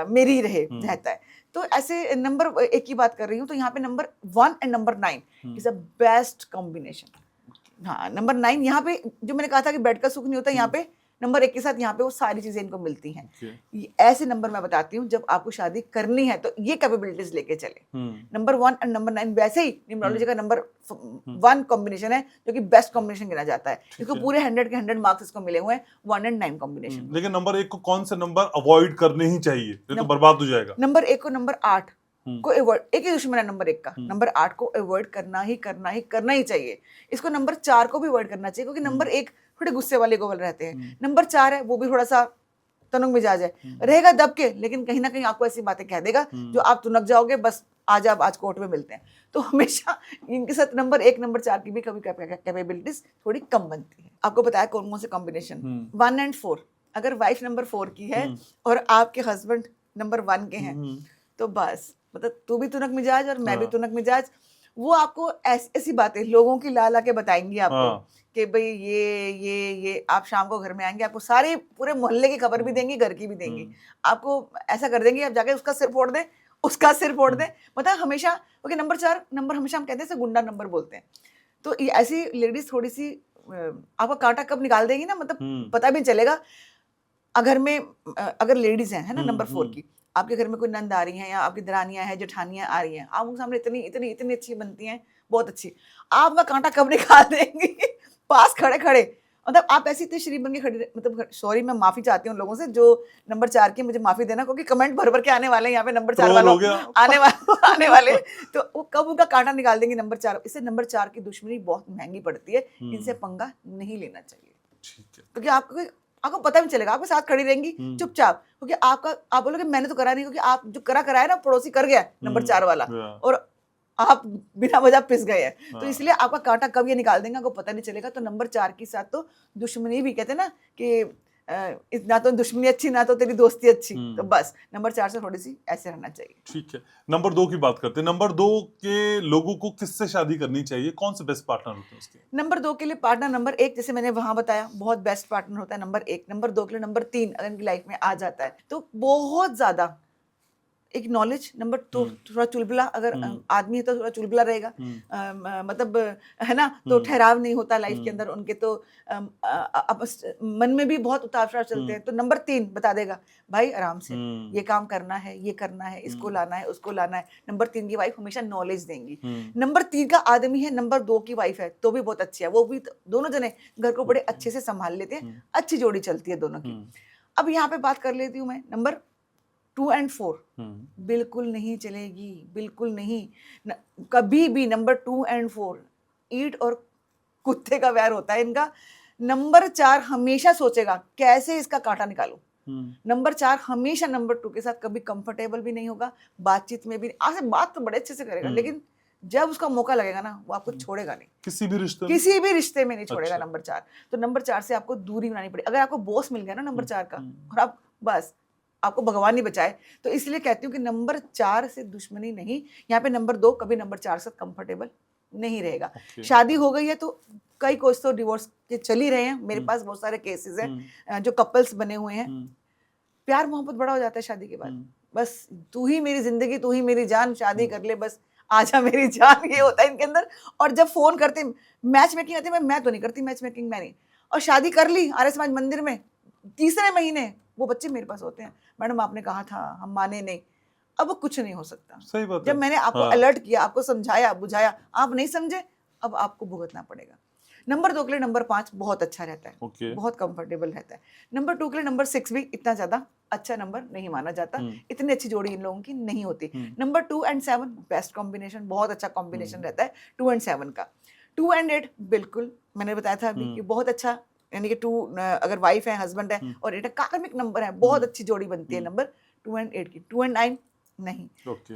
मेरी रहता है। तो ऐसे नंबर 1 की बात कर रही हूँ, तो यहाँ पे number 1 and number 9 is a best combination. हाँ, नंबर 9 यहाँ पे जो मैंने कहा था कि बेड का सुख नहीं होता, यहाँ पे नंबर 1 के साथ यहाँ पे वो सारी चीजें इनको मिलती हैं। ऐसे नंबर मैं बताती हूँ जब आपको शादी करनी है तो ये कैपेबिलिटीज लेके चले। नंबर 1 एंड नंबर 9 वैसे ही न्यूमरोलॉजी का नंबर 1 कॉम्बिनेशन है जो कि बेस्ट कॉम्बिनेशन गिना जाता है। इसको पूरे 100 के 100 मार्क्स इसको मिले हुए हैं 1 एंड 9 कॉम्बिनेशन। लेकिन नंबर 1 को कौन से नंबर अवॉइड करने ही चाहिए, ये तो बर्बाद हो जाएगा? नंबर 1 को नंबर 8 को अवॉइड, एक ही दुश्मन है नंबर 1 का, नंबर 8 को अवॉइड करना ही चाहिए। इसको नंबर 4 को भी अवॉइड करना चाहिए, क्योंकि नंबर 1 थोड़े गुस्से वाले गोवल रहते हैं। नंबर 4 है वो भी थोड़ा सा तनुक मिजाज है, रहेगा दब के, लेकिन कहीं ना कहीं आपको ऐसी बातें कह देगा जो आप तुनक जाओगे, बस आज कोर्ट में मिलते हैं। तो हमेशा इनके साथ नंबर 1 नंबर 4 की भी कभी कैपेबिलिटीज थोड़ी कम बनती है। आपको बताया कौन कौन से कॉम्बिनेशन। 1 एंड 4, अगर वाइफ नंबर 4 की है और आपके हस्बैंड नंबर 1 के हैं, तो बस मतलब तू भी तुनक मिजाज और मैं भी तुनक मिजाज। वो आपको ऐसी बातें लोगों की ला के बताएंगी आपको कि भाई ये आप शाम को घर में आएंगे, आपको सारी पूरे मोहल्ले की खबर भी देंगी, घर की भी देंगी। आपको ऐसा कर देंगे आप जाके उसका सिर फोड़ दें, उसका सिर फोड़ दें, मतलब हमेशा। क्योंकि नंबर 4 नंबर हमेशा हम कहते हैं गुंडा नंबर बोलते हैं। तो ये ऐसी लेडीज थोड़ी सी आपका कांटा कब निकाल देंगी ना, मतलब पता भी नहीं चलेगा। अगर लेडीज हैं, है ना, नंबर 4 की, आपके घर में कोई नंद आ रही हैं या आपकी दरानियां हैं, जेठानियां आ रही हैं, आप उनके सामने इतनी अच्छी बनती हैं, बहुत अच्छी, आपका कांटा कब निकाल देंगी पास खड़े खड़े। मतलब आप ऐसी इतनी शरीफ बन के खड़ी, मतलब सॉरी मैं माफी चाहती हूँ लोगों से जो नंबर 4 की, मुझे माफी देना, क्योंकि कमेंट भर भर के आने वाले हैं यहाँ पे नंबर 4 वालों आने वाले तो वो कब उनका कांटा निकाल देंगे नंबर 4। इससे नंबर 4 की दुश्मनी बहुत महंगी पड़ती है, इनसे पंगा नहीं लेना चाहिए। क्योंकि आपको पता भी चलेगा, आपके साथ खड़ी रहेंगी चुपचाप, क्योंकि आप बोलोगे मैंने तो करा नहीं, क्योंकि आप जो करा है ना, पड़ोसी कर गया नंबर 4 वाला, और आप बिना वजह पिस गए हैं। तो इसलिए आपका कांटा कब ये निकाल देंगे आपको पता नहीं चलेगा। तो नंबर 4 के साथ तो दुश्मनी भी, कहते हैं ना कि ना तो दुश्मनी अच्छी ना तो तेरी दोस्ती अच्छी, तो बस नंबर 4 से थोड़ी सी ऐसे रहना चाहिए। ठीक है, नंबर 2 की बात करते हैं। नंबर 2 के लोगों को किससे शादी करनी चाहिए, कौन से बेस्ट पार्टनर होते हैं उसके? नंबर 2 के लिए पार्टनर नंबर 1, जैसे मैंने वहां बताया, बहुत बेस्ट पार्टनर होता है नंबर 1। नंबर 2 के लिए नंबर 3 अगर इनकी लाइफ में आ जाता है तो बहुत ज्यादा एक नॉलेज, नंबर तो थोड़ा चुलबुला, अगर आदमी है तो थोड़ा चुलबुला रहेगा, मतलब है ना, तो ठहराव नहीं होता लाइफ के अंदर उनके, तो मन में भी बहुत उतार चढ़ाव चलते हैं। तो नंबर 3 बता देगा भाई आराम से, ये काम करना है, ये करना है, इसको लाना है, उसको लाना है। नंबर 3 की वाइफ हमेशा नॉलेज देंगी। नंबर 3 का आदमी है, नंबर 2 की वाइफ है तो भी बहुत अच्छी है, वो भी दोनों जने घर को बड़े अच्छे से संभाल लेते हैं, अच्छी जोड़ी चलती है दोनों की। अब यहाँ पे बात कर लेती हूँ मैं नंबर 2 and 4, बिल्कुल नहीं चलेगी, बिल्कुल नहीं, कभी भी नंबर 2 and 4 ईंट और कुत्ते का वैर होता है इनका। नंबर 4 हमेशा सोचेगा कैसे इसका कांटा निकालूं। नंबर 4 हमेशा नंबर 2 के साथ कभी कंफर्टेबल भी नहीं होगा, बातचीत में भी आपसे बात तो बड़े अच्छे से करेगा, लेकिन जब उसका मौका लगेगा ना वो आपको छोड़ेगा नहीं, किसी भी रिश्ते में नहीं छोड़ेगा। अच्छा। नंबर 4, तो नंबर 4 से आपको दूरी बनानी पड़ेगी। अगर आपको बॉस मिल गया ना नंबर 4 का, और आप बस आपको भगवान नहीं बचाए, तो इसलिए कहती हूँ कि नंबर 4 से दुश्मनी नहीं। यहाँ पे नंबर 2 कभी नंबर 4 से कंफर्टेबल नहीं रहेगा। शादी हो गई है तो कई कोर्स तो डिवोर्स के चल ही रहे हैं, मेरे पास बहुत सारे केसेस हैं जो कपल्स बने हुए हैं। प्यार मोहब्बत बड़ा हो जाता है शादी के बाद, बस तू ही मेरी जिंदगी, तू ही मेरी जान, शादी कर ले बस, आजा मेरी जान, ये होता है इनके अंदर। और जब फोन करते मैच मेकिंग आती है, मैं तो नहीं करती मैच मेकिंग, मैं नहीं, और शादी कर ली आर्य समाज मंदिर में, तीसरे महीने वो बच्चे मेरे पास होते हैं, मैडम आपने कहा था, हम माने नहीं। अब कुछ नहीं हो सकता। सही बात है। जब मैंने आपको अलर्ट किया, आपको समझाया बुझाया, आप नहीं समझे, अब आपको भुगतना पड़ेगा। नंबर 2 के लिए नंबर 5 बहुत अच्छा रहता है, बहुत कंफर्टेबल रहता है। नंबर 2 के लिए नंबर 6 भी इतना ज्यादा अच्छा नंबर नहीं माना जाता, इतनी अच्छी जोड़ी इन लोगों की नहीं होती। नंबर 2 and 7 बेस्ट कॉम्बिनेशन, बहुत अच्छा कॉम्बिनेशन रहता है 2 and 7 का। 2 and 8 बिल्कुल मैंने बताया था अभी कि बहुत अच्छा, यानी कि 2 अगर वाइफ है, हस्बैंड है, और 8 कार्मिक नंबर है, बहुत अच्छी जोड़ी बनती है नंबर 2 and 8 की। 2 and 9 नहीं,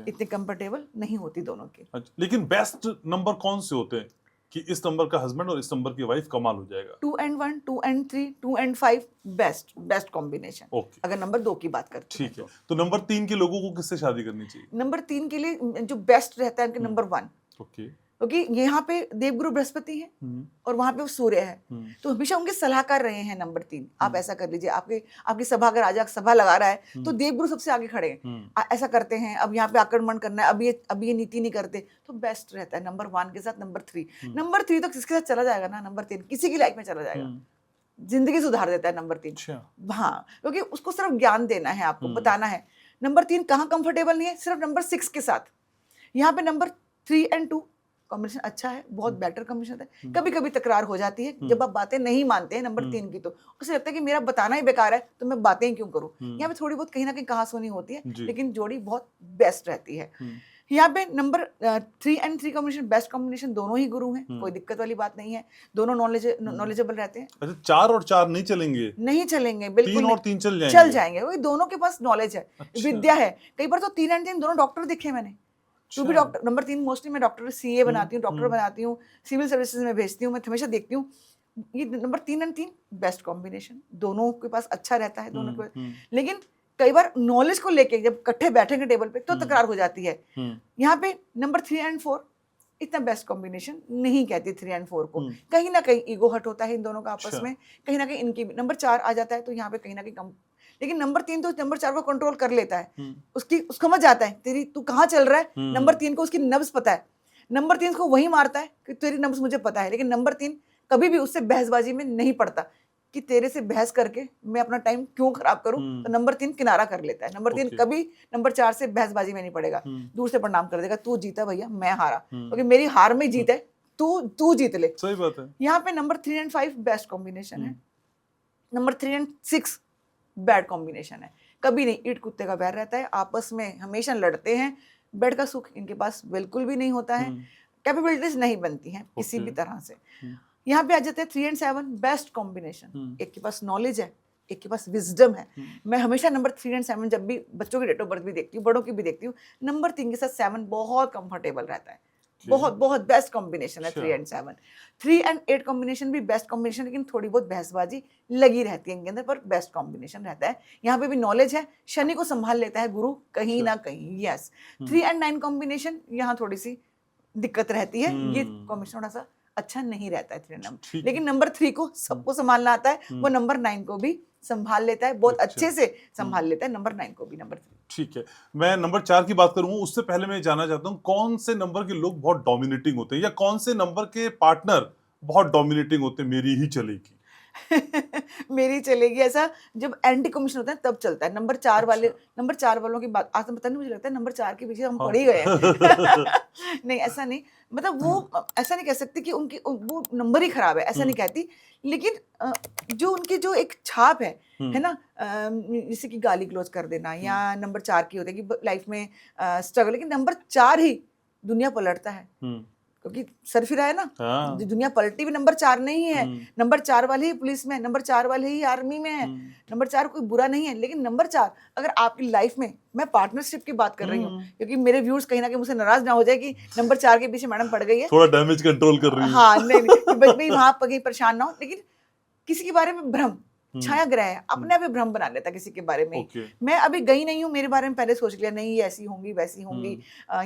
इतने कंफर्टेबल नहीं होती दोनों की। लेकिन बेस्ट नंबर कौन से होते हैं कि इस नंबर का हस्बैंड और इस नंबर की वाइफ कमाल हो जाएगा? 2 and 1, 2 and 3, 2 and 5 best combination. अगर नंबर 2 की बात करते हैं, ठीक है, तो नंबर 3 के लोगों को किससे शादी करनी चाहिए? नंबर 3 के लिए जो बेस्ट रहता है उनके नंबर 1, क्योंकि यहाँ पे देवगुरु बृहस्पति है और वहां पे वो सूर्य है, तो हमेशा उनके सलाहकार रहे हैं नंबर 3। आप ऐसा कर लीजिए, आपकी सभा अगर आज सभा लगा रहा है तो देवगुरु सबसे आगे खड़े हैं, ऐसा करते हैं, अब यहाँ पे आक्रमण करना है, अब ये नीति नहीं करते, तो बेस्ट रहता है नंबर 1 के साथ नंबर 3। नंबर 3 तो किसके साथ चला जाएगा ना, नंबर 3 किसी की लाइफ में चला जाएगा, जिंदगी सुधार देता है नंबर 3। हाँ, क्योंकि उसको सिर्फ ज्ञान देना है, आपको बताना है। नंबर 3 कहाँ कंफर्टेबल नहीं है, सिर्फ नंबर 6 के साथ। यहाँ पे नंबर 3 and 2 कॉम्बिनेशन अच्छा है, बहुत बेटर कॉम्बिनेशन है। कभी कभी तकरार हो जाती है जब आप बातें नहीं मानते हैं नंबर 3 की, तो उसे लगता है कि मेरा बताना ही बेकार है तो मैं बातें ही क्यों करूं। यहाँ पे थोड़ी बहुत कहीं ना कहीं कहासुनी होती है, लेकिन जोड़ी बहुत बेस्ट रहती है। यहाँ पे number 3 and 3 combination best combination, दोनों ही गुरु हैं, कोई दिक्कत वाली बात नहीं है, दोनों नॉलेजेबल रहते हैं। अच्छा, 4 और 4 नहीं चलेंगे? नहीं चलेंगे, बिल्कुल 3 और 3 चल जाएंगे, वही दोनों के पास नॉलेज है, विद्या है। कई बार तो 3 and 3 दोनों डॉक्टर दिखे मैंने, तू भी डॉक्टर। नंबर 3 मोस्टली मैं डॉक्टर, सीए बनाती हूँ, डॉक्टर बनाती हूँ, सिविल सर्विसेज में भेजती हूँ, मैं हमेशा देखती हूँ ये नंबर 3 and 3 बेस्ट कॉम्बिनेशन, दोनों के पास अच्छा रहता है दोनों के। लेकिन कई बार नॉलेज को लेके जब इकट्ठे बैठेंगे टेबल पे तो तकरार हो जाती है। यहाँ पे नंबर 3 and 4 इतना बेस्ट कॉम्बिनेशन नहीं कहती 3 and 4 को, कहीं ना कहीं ईगो हट होता है इन दोनों का आपस में, कहीं ना कहीं इनकी नंबर 4 आ जाता है तो यहाँ पे कहीं ना कहीं कम, लेकिन नंबर 3 तो नंबर 4 को कंट्रोल कर लेता है, उसको समझ जाता है तेरी तू कहाँ चल रहा है। नंबर 3 को उसकी नब्ज पता है, नंबर 3 को वही मारता है कि तेरी नब्ज मुझे पता है, लेकिन नंबर 3 कभी भी उससे बहसबाजी में नहीं पड़ता कि तेरे से बहस करके मैं अपना टाइम क्यों खराब करूं, तो नंबर 3 किनारा कर लेता है। नंबर 3 कभी नंबर 4 से बहसबाजी में नहीं पड़ेगा, दूर से प्रणाम कर देगा, तू जीता भैया मैं हारा, क्योंकि मेरी हार में जीत है, तू जीत ले। सही बात है। यहाँ पे नंबर 3 and 5 बेस्ट कॉम्बिनेशन है, नंबर 3 and 6 बैड कॉम्बिनेशन है, कभी नहीं, ईंट कुत्ते का बैर रहता है, आपस में हमेशा लड़ते हैं, बेड का सुख इनके पास बिल्कुल भी नहीं होता है, कैपेबिलिटीज नहीं बनती हैं किसी भी तरह से। यहाँ पे आ जाते हैं 3 and 7 बेस्ट कॉम्बिनेशन, एक के पास नॉलेज है, एक के पास विजडम है। मैं हमेशा नंबर 3 and 7 जब भी बच्चों की डेट ऑफ बर्थ भी देखती हूँ, बड़ों की भी देखती हूँ, नंबर 3 के साथ 7 बहुत कंफर्टेबल रहता है, बहुत बहुत बेस्ट कॉम्बिनेशन है 3 and 7। 3 and 8 कॉम्बिनेशन भी बेस्ट कॉम्बिनेशन, लेकिन थोड़ी बहुत बहसबाजी लगी रहती है इनके अंदर, पर बेस्ट कॉम्बिनेशन रहता है। यहाँ पे भी नॉलेज है, शनि को संभाल लेता है गुरु कहीं ना कहीं। यस, 3 and 9 कॉम्बिनेशन यहाँ थोड़ी सी दिक्कत रहती है, ये कॉम्बिनेशन थोड़ा सा अच्छा नहीं रहता है 3 नंबर। ठीक लेकिन नंबर 3 को सबको संभालना आता है, वो नंबर 9 को भी संभाल लेता है, बहुत अच्छा। अच्छे से संभाल लेता है नंबर 9 को भी, नंबर 3। ठीक है, मैं नंबर 4 की बात करूंगा, उससे पहले मैं जानना चाहता हूँ कौन से नंबर के लोग बहुत डोमिनेटिंग होते हैं, या कौन से नंबर के पार्टनर बहुत डोमिनेटिंग होते हैं, मेरी ही चलेगी। मेरी चलेगी, ऐसा जब एंटी कमीशन होता है तब चलता है। नंबर 4 वाले, अच्छा। नंबर 4 वालों की बात आज तो पता नहीं, मुझे लगता है नंबर 4 के पीछे हम हाँ। पड़ ही गए हैं। नहीं ऐसा नहीं, मतलब वो ऐसा नहीं कह सकती कि उनकी वो नंबर ही खराब है, ऐसा नहीं कहती, लेकिन जो उनकी जो एक छाप है ना, जैसे कि गाली गलौज कर देना, या नंबर 4 की होती है कि लाइफ में स्ट्रगल, लेकिन नंबर 4 ही दुनिया पलटता है, क्योंकि सर फिरा है ना। हाँ। दुनिया पलटी भी नंबर 4 नहीं है। नंबर 4 वाले ही पुलिस में है, नंबर 4 वाले ही आर्मी में है। नंबर 4 कोई बुरा नहीं है, लेकिन नंबर 4 अगर आपकी लाइफ में, मैं पार्टनरशिप की बात कर रही हूँ, क्योंकि मेरे व्यूअर्स कहीं ना कहीं मुझसे नाराज ना हो जाए कि नंबर 4 के पीछे मैडम पड़ गई है, थोड़ा डैमेज कंट्रोल कर रही है। हाँ नहीं भाई वहां पर कहीं परेशान ना हो, लेकिन किसी के बारे में भ्रम, छाया ग्रह है, अपने आप ही भ्रम बना लेता किसी के बारे में। मैं अभी गई नहीं हूँ, मेरे बारे में पहले सोच लिया, नहीं ये ऐसी होंगी वैसी होंगी,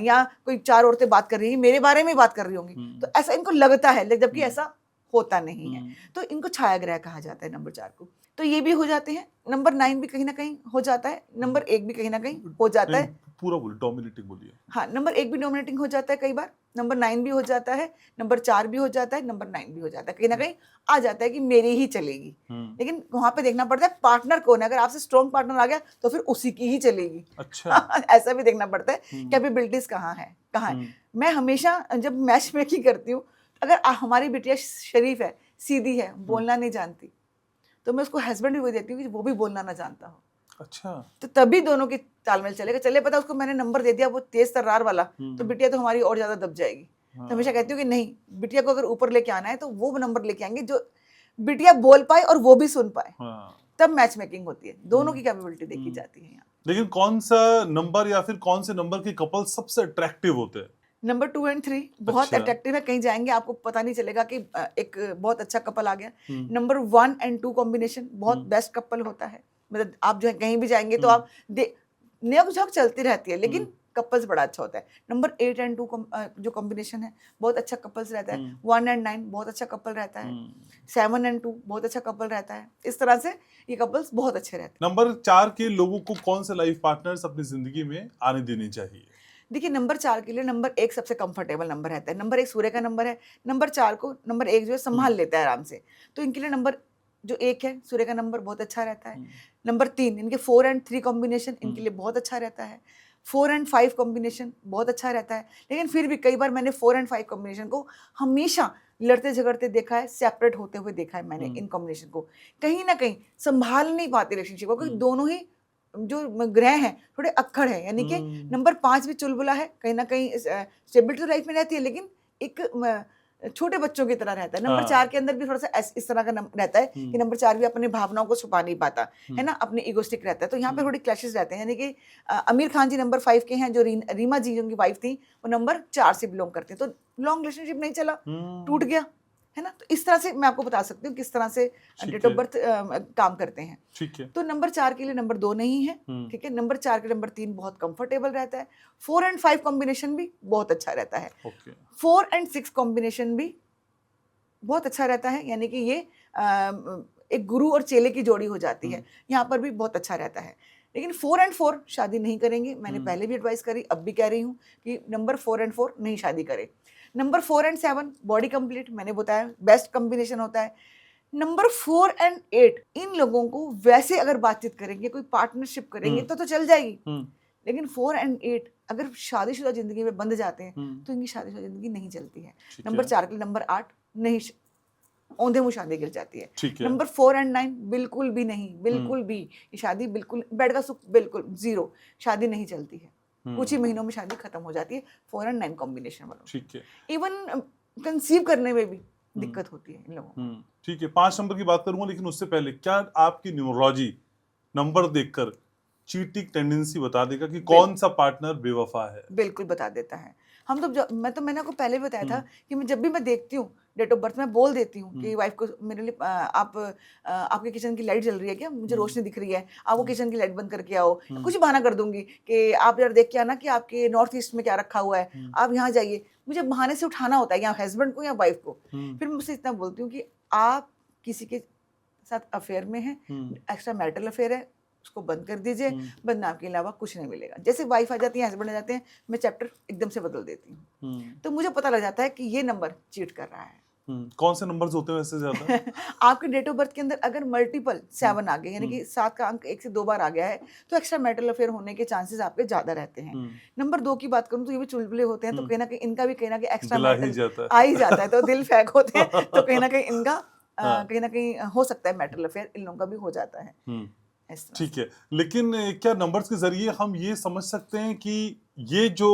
या कोई 4 औरतें बात कर रही है मेरे बारे में बात कर रही होंगी, तो ऐसा इनको लगता है, जबकि ऐसा होता नहीं है। तो इनको छाया ग्रह कहा जाता है नंबर 4 को। तो ये भी हो जाते हैं, नंबर 9 भी कहीं ना कहीं हो जाता है, नंबर 1 भी कहीं ना कहीं हो जाता है। पूरा बोलिए, डोमिनेटिंग बोलिए। हाँ, नंबर 1 भी डोमिनेटिंग हो जाता है कई बार, नंबर 9 भी हो जाता है, नंबर 4 भी हो जाता है, नंबर 9 भी हो जाता है, कहीं ना कहीं आ जाता है कि मेरी ही चलेगी। लेकिन वहां पे देखना पड़ता है पार्टनर कौन है, अगर आपसे स्ट्रॉन्ग पार्टनर आ गया तो फिर उसी की ही चलेगी। अच्छा। ऐसा भी देखना पड़ता है, कैपेबिलिटीज कहाँ है। मैं हमेशा जब मैच मेकिंग करती हूँ, अगर हमारी बिटिया शरीफ है, सीधी है, बोलना नहीं जानती, तो मैं उसको हस्बैंड भी वो देती हूँ कि वो भी बोलना ना जानता हो। अच्छा। तो तभी दोनों की तालमेल चलेगा। चले पता उसको मैंने नंबर दे दिया वो तेज तर्रार वाला, तो बिटिया तो हमारी और ज्यादा दब जाएगी। तो हमेशा कहती हूँ कि नहीं, बिटिया को अगर ऊपर लेके आना है तो वो नंबर लेके आएंगे जो बिटिया बोल पाए और वो भी सुन पाए, तब मैच मेकिंग होती है। दोनों की कैपेबिलिटी देखी जाती है यहाँ। लेकिन कौन सा नंबर या फिर कौन से नंबर के कपल सबसे अट्रैक्टिव होते हैं? नंबर 2 और 3 बहुत अट्रैक्टिव है, कहीं जाएंगे आपको पता नहीं चलेगा कि एक बहुत अच्छा कपल आ गया। नंबर 1 और 2 कॉम्बिनेशन बहुत बेस्ट कपल होता है, मतलब आप जो है कहीं भी जाएंगे तो आप नोक झोंक चलती रहती है, लेकिन कपल्स बड़ा अच्छा होता है। नंबर 8 और 2 जो कॉम्बिनेशन है बहुत अच्छा कपल्स रहता है। 1 और 9 बहुत अच्छा कपल रहता है। 7 और 2 बहुत अच्छा कपल रहता है। इस तरह से ये कपल्स बहुत अच्छे रहते हैं। नंबर 4 के लोगों को कौन से लाइफ पार्टनर्स अपनी जिंदगी में आने देने चाहिए? देखिए, नंबर 4 के लिए नंबर 1 सबसे कंफर्टेबल नंबर रहता है। नंबर 1 सूर्य का नंबर है, नंबर 4 को नंबर 1 जो है संभाल लेता है आराम से, तो इनके लिए नंबर जो 1 है सूर्य का नंबर बहुत अच्छा रहता है। नंबर 3 इनके 4 और 3 कॉम्बिनेशन इनके लिए बहुत अच्छा रहता है। 4 और 5 कॉम्बिनेशन बहुत अच्छा रहता है, लेकिन फिर भी कई बार मैंने 4 और 5 कॉम्बिनेशन को हमेशा लड़ते झगड़ते देखा है, सेपरेट होते हुए देखा है मैंने इन कॉम्बिनेशन को। कहीं ना कहीं संभाल नहीं पाते रिलेशनशिप को, क्योंकि दोनों ही जो ग्रह हैं थोड़े अक्खड़ हैं, यानी कि नंबर 5 भी चुलबुला है, कहीं ना कहीं स्टेबिलिटी तो लाइफ में रहती है, लेकिन एक छोटे बच्चों की तरह रहता है। नंबर 4 के अंदर भी थोड़ा सा इस तरह का रहता है कि नंबर 4 भी अपनी भावनाओं को छुपा नहीं पाता है ना, अपने इगोस्टिक रहता है। तो यहाँ पे थोड़ी क्लैशेस रहते हैं, यानी कि आमिर खान जी नंबर 5 के हैं, जो रीमा जी उनकी वाइफ थी वो नंबर 4 से बिलोंग करते हैं, तो लॉन्ग रिलेशनशिप नहीं चला, टूट गया है ना। तो इस तरह से मैं आपको बता सकती हूँ किस तरह से डेट ऑफ बर्थ काम करते हैं। ठीक है। तो नंबर 4 के लिए नंबर 2 नहीं है, ठीक है। नंबर 4 के नंबर 3 बहुत कंफर्टेबल रहता है। 4 और 5 कॉम्बिनेशन भी बहुत अच्छा रहता है। 4 और 6 कॉम्बिनेशन भी बहुत अच्छा रहता है, यानी कि ये एक गुरु और चेले की जोड़ी हो जाती है, यहाँ पर भी बहुत अच्छा रहता है। लेकिन 4 और 4 शादी नहीं करेंगे, मैंने पहले भी एडवाइस करी, अब भी कह रही हूँ कि नंबर 4 और 4 नहीं शादी करें। नंबर 4 और 7 बॉडी कंप्लीट, मैंने बताया बेस्ट कॉम्बिनेशन होता है। नंबर 4 और 8 इन लोगों को वैसे अगर बातचीत करेंगे, कोई पार्टनरशिप करेंगे तो चल जाएगी, लेकिन 4 और 8 अगर शादीशुदा जिंदगी में बंध जाते हैं तो इनकी शादीशुदा जिंदगी नहीं चलती है। नंबर 4 के लिए नंबर 8 नहीं, औंधे मुंह शादी गिर जाती है। नंबर 4 और 9 बिल्कुल भी नहीं, बिल्कुल भी ये शादी बिल्कुल बेड का सुख बिल्कुल जीरो, शादी नहीं चलती है, कुछ ही महीनों में शादी खत्म हो जाती है 4 और 9 कॉम्बिनेशन वालों। ठीक है। इवन कंसीव करने में भी दिक्कत होती है इन लोगों को। ठीक है, 5 नंबर की बात करूंगा, लेकिन उससे पहले क्या आपकी न्यूमरोलॉजी नंबर देखकर चीटिंग टेंडेंसी बता देगा कि कौन सा पार्टनर बेवफा है? बिल्कुल बता देता है। हम तो मैंने आपको पहले भी बताया था कि मैं जब भी मैं देखती हूँ डेट ऑफ बर्थ में बोल देती हूँ कि वाइफ को मेरे लिए आपके किचन की लाइट जल रही है क्या, मुझे रोशनी दिख रही है, आपको किचन की लाइट बंद करके आओ, कुछ बहाना कर दूंगी कि आप यार देख के आना कि आपके नॉर्थ ईस्ट में क्या रखा हुआ है, आप यहाँ जाइए। मुझे बहाने से उठाना होता है या हस्बैंड को या वाइफ को। फिर मैं उससे इतना बोलती हूँ कि आप किसी के साथ अफेयर में हैं, एक्स्ट्रा मैरिटल अफेयर है, उसको बंद कर दीजिए, बदनाम के अलावा कुछ नहीं मिलेगा। जैसे वाइफ आ जाती है, हस्बैंड आ जाते हैं, मैं चैप्टर एकदम से बदल देती हूँ। तो मुझे पता लग जाता है कि ये नंबर चीट कर रहा है। कौन से नंबर्स होते हैं वैसे ज्यादा? आपके डेट ऑफ बर्थ के अंदर अगर मल्टीपल 7 आ गए, यानी कि 7 का अंक 1 से 2 बार आ गया है, तो एक्स्ट्रा मैरिटल अफेयर होने के चांसेस आपके ज्यादा रहते हैं। नंबर 2 की बात करूं तो ये भी चुलबुले होते हैं, तो कहीं ना कहीं इनका भी कहीं ना कहीं एक्स्ट्रा मैरिटल आ ही जाता है, तो दिल फेंक होते हैं, तो कहीं ना कहीं इनका कहीं ना कहीं हो सकता है मैरिटल अफेयर इन लोगों का भी हो जाता है। ठीक है, लेकिन क्या नंबर्स के जरिए हम ये समझ सकते हैं कि ये जो